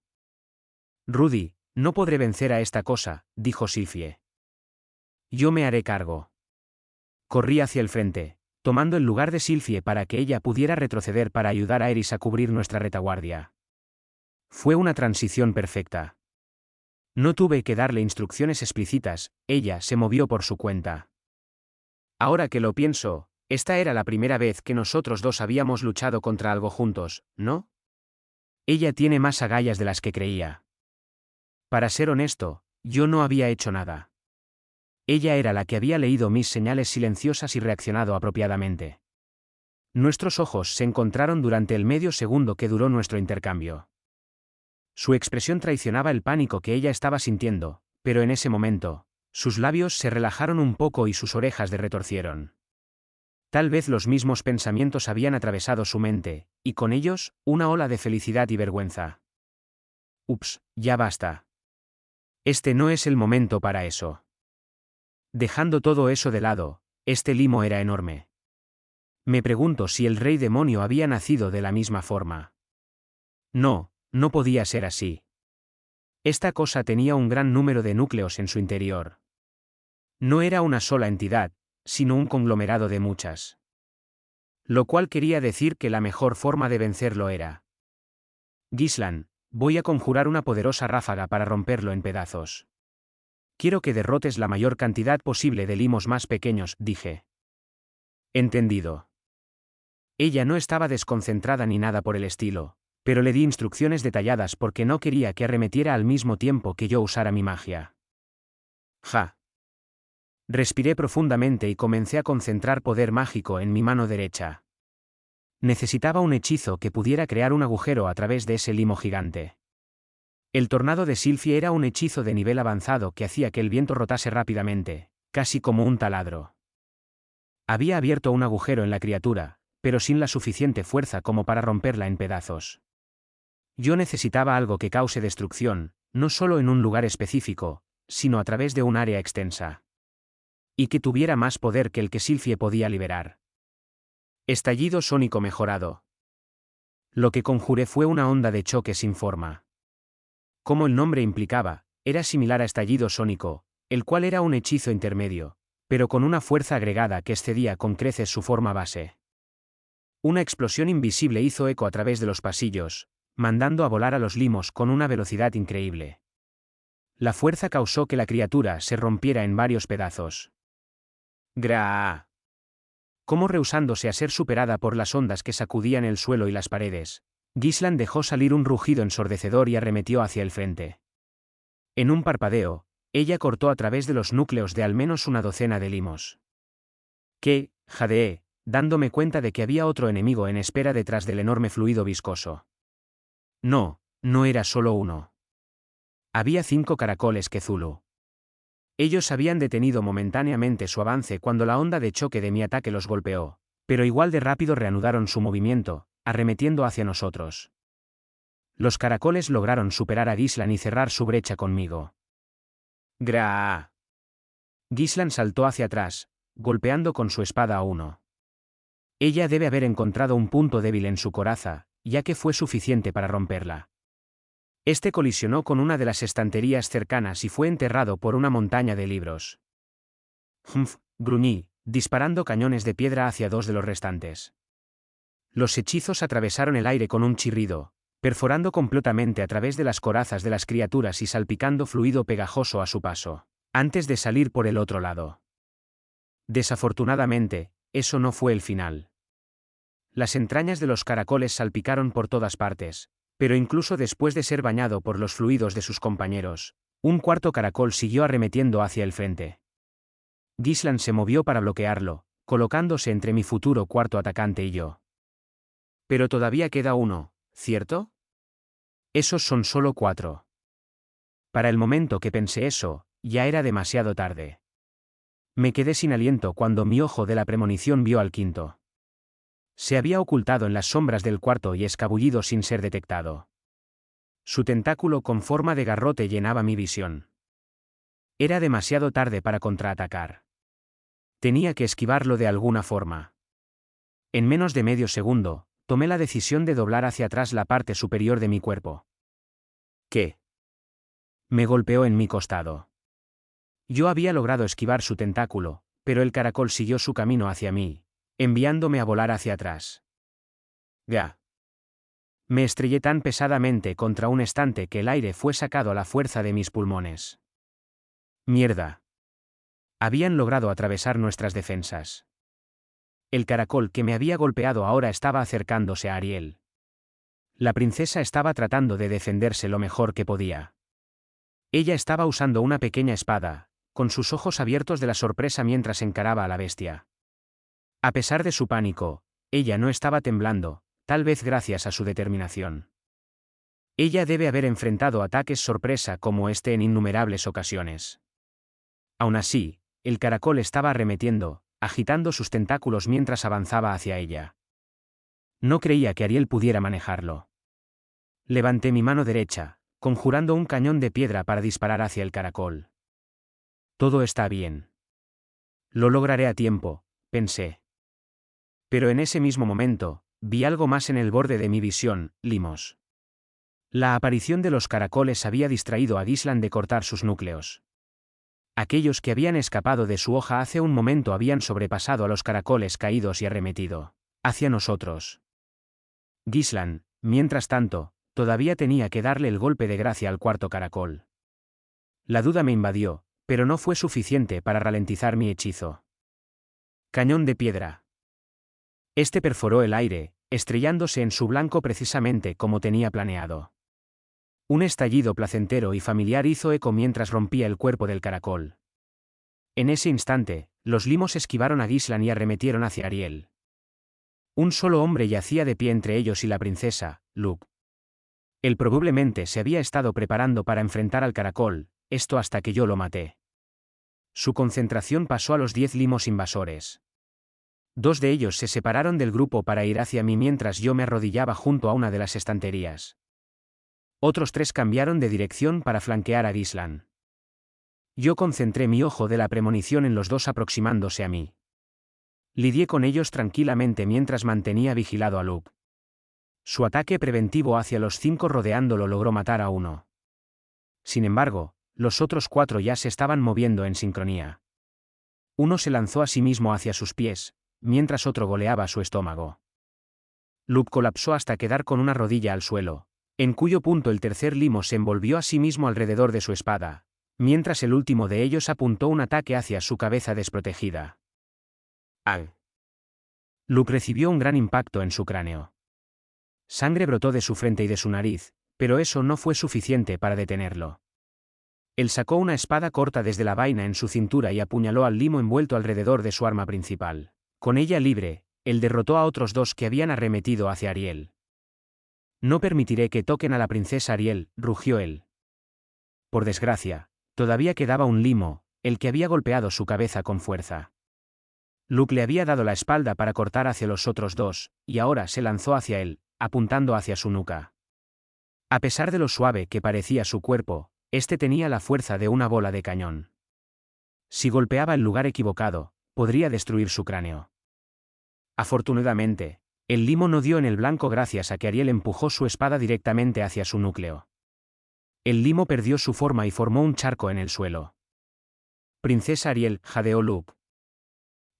Rudy, no podré vencer a esta cosa, dijo Sylvie. Yo me haré cargo. Corrí hacia el frente, tomando el lugar de Sylvie para que ella pudiera retroceder para ayudar a Eris a cubrir nuestra retaguardia. Fue una transición perfecta. No tuve que darle instrucciones explícitas, ella se movió por su cuenta. Ahora que lo pienso, esta era la primera vez que nosotros dos habíamos luchado contra algo juntos, ¿no? Ella tiene más agallas de las que creía. Para ser honesto, yo no había hecho nada. Ella era la que había leído mis señales silenciosas y reaccionado apropiadamente. Nuestros ojos se encontraron durante el medio segundo que duró nuestro intercambio. Su expresión traicionaba el pánico que ella estaba sintiendo, pero en ese momento, sus labios se relajaron un poco y sus orejas se retorcieron. Tal vez los mismos pensamientos habían atravesado su mente, y con ellos, una ola de felicidad y vergüenza. Ups, ya basta. Este no es el momento para eso. Dejando todo eso de lado, este limo era enorme. Me pregunto si el rey demonio había nacido de la misma forma. No, no podía ser así. Esta cosa tenía un gran número de núcleos en su interior. No era una sola entidad, sino un conglomerado de muchas. Lo cual quería decir que la mejor forma de vencerlo era. Gislan, voy a conjurar una poderosa ráfaga para romperlo en pedazos. Quiero que derrotes la mayor cantidad posible de limos más pequeños, dije. Entendido. Ella no estaba desconcentrada ni nada por el estilo, pero le di instrucciones detalladas porque no quería que arremetiera al mismo tiempo que yo usara mi magia. Ja. Respiré profundamente y comencé a concentrar poder mágico en mi mano derecha. Necesitaba un hechizo que pudiera crear un agujero a través de ese limo gigante. El tornado de Sylphie era un hechizo de nivel avanzado que hacía que el viento rotase rápidamente, casi como un taladro. Había abierto un agujero en la criatura, pero sin la suficiente fuerza como para romperla en pedazos. Yo necesitaba algo que cause destrucción, no solo en un lugar específico, sino a través de un área extensa. Y que tuviera más poder que el que Sylphie podía liberar. Estallido sónico mejorado. Lo que conjuré fue una onda de choque sin forma. Como el nombre implicaba, era similar a estallido sónico, el cual era un hechizo intermedio, pero con una fuerza agregada que excedía con creces su forma base. Una explosión invisible hizo eco a través de los pasillos, mandando a volar a los limos con una velocidad increíble. La fuerza causó que la criatura se rompiera en varios pedazos. ¡Gra! Como rehusándose a ser superada por las ondas que sacudían el suelo y las paredes, Gislan dejó salir un rugido ensordecedor y arremetió hacia el frente. En un parpadeo, ella cortó a través de los núcleos de al menos una docena de limos. ¿Qué? Jadeé, dándome cuenta de que había otro enemigo en espera detrás del enorme fluido viscoso. No, no era solo uno. Había 5 caracoles Cthulhu. Ellos habían detenido momentáneamente su avance cuando la onda de choque de mi ataque los golpeó, pero igual de rápido reanudaron su movimiento, arremetiendo hacia nosotros. Los caracoles lograron superar a Gislan y cerrar su brecha conmigo. ¡Gra! Gislan saltó hacia atrás, golpeando con su espada a uno. Ella debe haber encontrado un punto débil en su coraza, ya que fue suficiente para romperla. Este colisionó con una de las estanterías cercanas y fue enterrado por una montaña de libros. Humph, gruñí, disparando cañones de piedra hacia 2 de los restantes. Los hechizos atravesaron el aire con un chirrido, perforando completamente a través de las corazas de las criaturas y salpicando fluido pegajoso a su paso, antes de salir por el otro lado. Desafortunadamente, eso no fue el final. Las entrañas de los caracoles salpicaron por todas partes, pero incluso después de ser bañado por los fluidos de sus compañeros, un cuarto caracol siguió arremetiendo hacia el frente. Gislan se movió para bloquearlo, colocándose entre mi futuro cuarto atacante y yo. Pero todavía queda uno, ¿cierto? Esos son solo 4. Para el momento que pensé eso, ya era demasiado tarde. Me quedé sin aliento cuando mi ojo de la premonición vio al quinto. Se había ocultado en las sombras del cuarto y escabullido sin ser detectado. Su tentáculo con forma de garrote llenaba mi visión. Era demasiado tarde para contraatacar. Tenía que esquivarlo de alguna forma. En menos de medio segundo, tomé la decisión de doblar hacia atrás la parte superior de mi cuerpo. ¿Qué? Me golpeó en mi costado. Yo había logrado esquivar su tentáculo, pero el caracol siguió su camino hacia mí, enviándome a volar hacia atrás. ¡Ga! Me estrellé tan pesadamente contra un estante que el aire fue sacado a la fuerza de mis pulmones. ¡Mierda! Habían logrado atravesar nuestras defensas. El caracol que me había golpeado ahora estaba acercándose a Ariel. La princesa estaba tratando de defenderse lo mejor que podía. Ella estaba usando una pequeña espada, con sus ojos abiertos de la sorpresa mientras encaraba a la bestia. A pesar de su pánico, ella no estaba temblando, tal vez gracias a su determinación. Ella debe haber enfrentado ataques sorpresa como este en innumerables ocasiones. Aún así, el caracol estaba arremetiendo, agitando sus tentáculos mientras avanzaba hacia ella. No creía que Ariel pudiera manejarlo. Levanté mi mano derecha, conjurando un cañón de piedra para disparar hacia el caracol. Todo está bien. Lo lograré a tiempo, pensé. Pero en ese mismo momento, vi algo más en el borde de mi visión, limos. La aparición de los caracoles había distraído a Gislan de cortar sus núcleos. Aquellos que habían escapado de su hoja hace un momento habían sobrepasado a los caracoles caídos y arremetido. hacia nosotros. Gislan, mientras tanto, todavía tenía que darle el golpe de gracia al cuarto caracol. La duda me invadió, pero no fue suficiente para ralentizar mi hechizo. Cañón de piedra. Este perforó el aire, estrellándose en su blanco precisamente como tenía planeado. Un estallido placentero y familiar hizo eco mientras rompía el cuerpo del caracol. En ese instante, los limos esquivaron a Gislan y arremetieron hacia Ariel. Un solo hombre yacía de pie entre ellos y la princesa, Luke. Él probablemente se había estado preparando para enfrentar al caracol, esto hasta que yo lo maté. Su concentración pasó a los 10 limos invasores. 2 de ellos se separaron del grupo para ir hacia mí mientras yo me arrodillaba junto a una de las estanterías. Otros 3 cambiaron de dirección para flanquear a Gislan. Yo concentré mi ojo de la premonición en los 2 aproximándose a mí. Lidié con ellos tranquilamente mientras mantenía vigilado a Luke. Su ataque preventivo hacia los 5 rodeándolo logró matar a uno. Sin embargo, los otros 4 ya se estaban moviendo en sincronía. Uno se lanzó a sí mismo hacia sus pies, mientras otro goleaba su estómago. Luke colapsó hasta quedar con una rodilla al suelo, en cuyo punto el tercer limo se envolvió a sí mismo alrededor de su espada, mientras el último de ellos apuntó un ataque hacia su cabeza desprotegida. ¡Ay! Luke recibió un gran impacto en su cráneo. Sangre brotó de su frente y de su nariz, pero eso no fue suficiente para detenerlo. Él sacó una espada corta desde la vaina en su cintura y apuñaló al limo envuelto alrededor de su arma principal. Con ella libre, él derrotó a otros 2 que habían arremetido hacia Ariel. No permitiré que toquen a la princesa Ariel, rugió él. Por desgracia, todavía quedaba un limo, el que había golpeado su cabeza con fuerza. Luke le había dado la espalda para cortar hacia los otros 2, y ahora se lanzó hacia él, apuntando hacia su nuca. A pesar de lo suave que parecía su cuerpo, este tenía la fuerza de una bola de cañón. Si golpeaba el lugar equivocado, podría destruir su cráneo. Afortunadamente, el limo no dio en el blanco gracias a que Ariel empujó su espada directamente hacia su núcleo. El limo perdió su forma y formó un charco en el suelo. Princesa Ariel, jadeó Luke.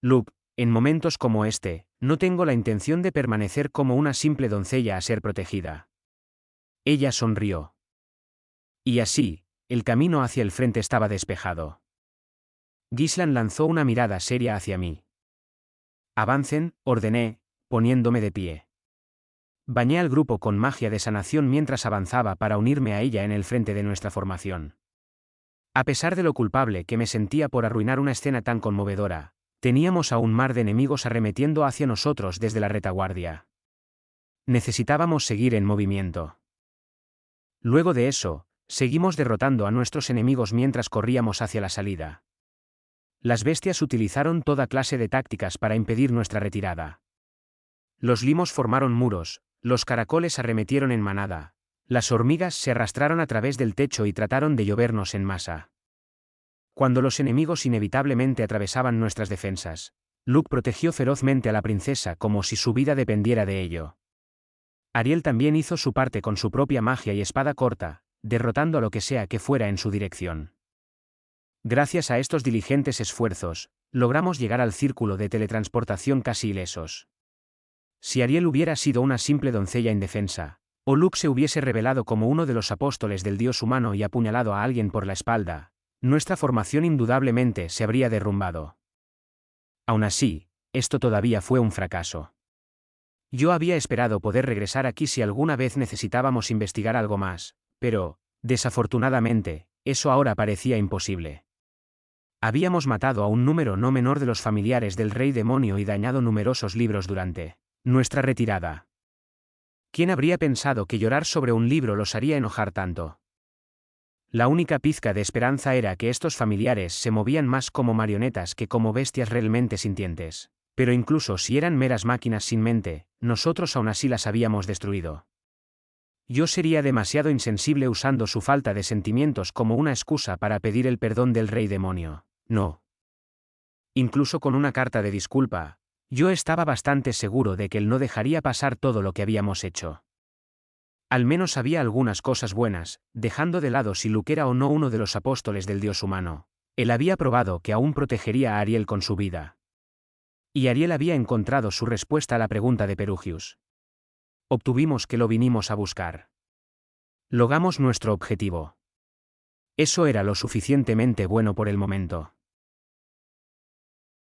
Luke, en momentos como este, no tengo la intención de permanecer como una simple doncella a ser protegida. Ella sonrió. Y así, el camino hacia el frente estaba despejado. Gislan lanzó una mirada seria hacia mí. Avancen, ordené, poniéndome de pie. Bañé al grupo con magia de sanación mientras avanzaba para unirme a ella en el frente de nuestra formación. A pesar de lo culpable que me sentía por arruinar una escena tan conmovedora, teníamos a un mar de enemigos arremetiendo hacia nosotros desde la retaguardia. Necesitábamos seguir en movimiento. Luego de eso, seguimos derrotando a nuestros enemigos mientras corríamos hacia la salida. Las bestias utilizaron toda clase de tácticas para impedir nuestra retirada. Los limos formaron muros, los caracoles arremetieron en manada, las hormigas se arrastraron a través del techo y trataron de llovernos en masa. Cuando los enemigos inevitablemente atravesaban nuestras defensas, Luke protegió ferozmente a la princesa como si su vida dependiera de ello. Ariel también hizo su parte con su propia magia y espada corta, derrotando a lo que sea que fuera en su dirección. Gracias a estos diligentes esfuerzos, logramos llegar al círculo de teletransportación casi ilesos. Si Ariel hubiera sido una simple doncella indefensa, o Luke se hubiese revelado como uno de los apóstoles del dios humano y apuñalado a alguien por la espalda, nuestra formación indudablemente se habría derrumbado. Aún así, esto todavía fue un fracaso. Yo había esperado poder regresar aquí si alguna vez necesitábamos investigar algo más, pero, desafortunadamente, eso ahora parecía imposible. Habíamos matado a un número no menor de los familiares del Rey Demonio y dañado numerosos libros durante nuestra retirada. ¿Quién habría pensado que llorar sobre un libro los haría enojar tanto? La única pizca de esperanza era que estos familiares se movían más como marionetas que como bestias realmente sintientes. Pero incluso si eran meras máquinas sin mente, nosotros aún así las habíamos destruido. Yo sería demasiado insensible usando su falta de sentimientos como una excusa para pedir el perdón del Rey Demonio. No. Incluso con una carta de disculpa, yo estaba bastante seguro de que él no dejaría pasar todo lo que habíamos hecho. Al menos había algunas cosas buenas, dejando de lado si Luke era o no uno de los apóstoles del dios humano. Él había probado que aún protegería a Ariel con su vida. Y Ariel había encontrado su respuesta a la pregunta de Perugius. Obtuvimos que lo vinimos a buscar. Logramos nuestro objetivo. Eso era lo suficientemente bueno por el momento.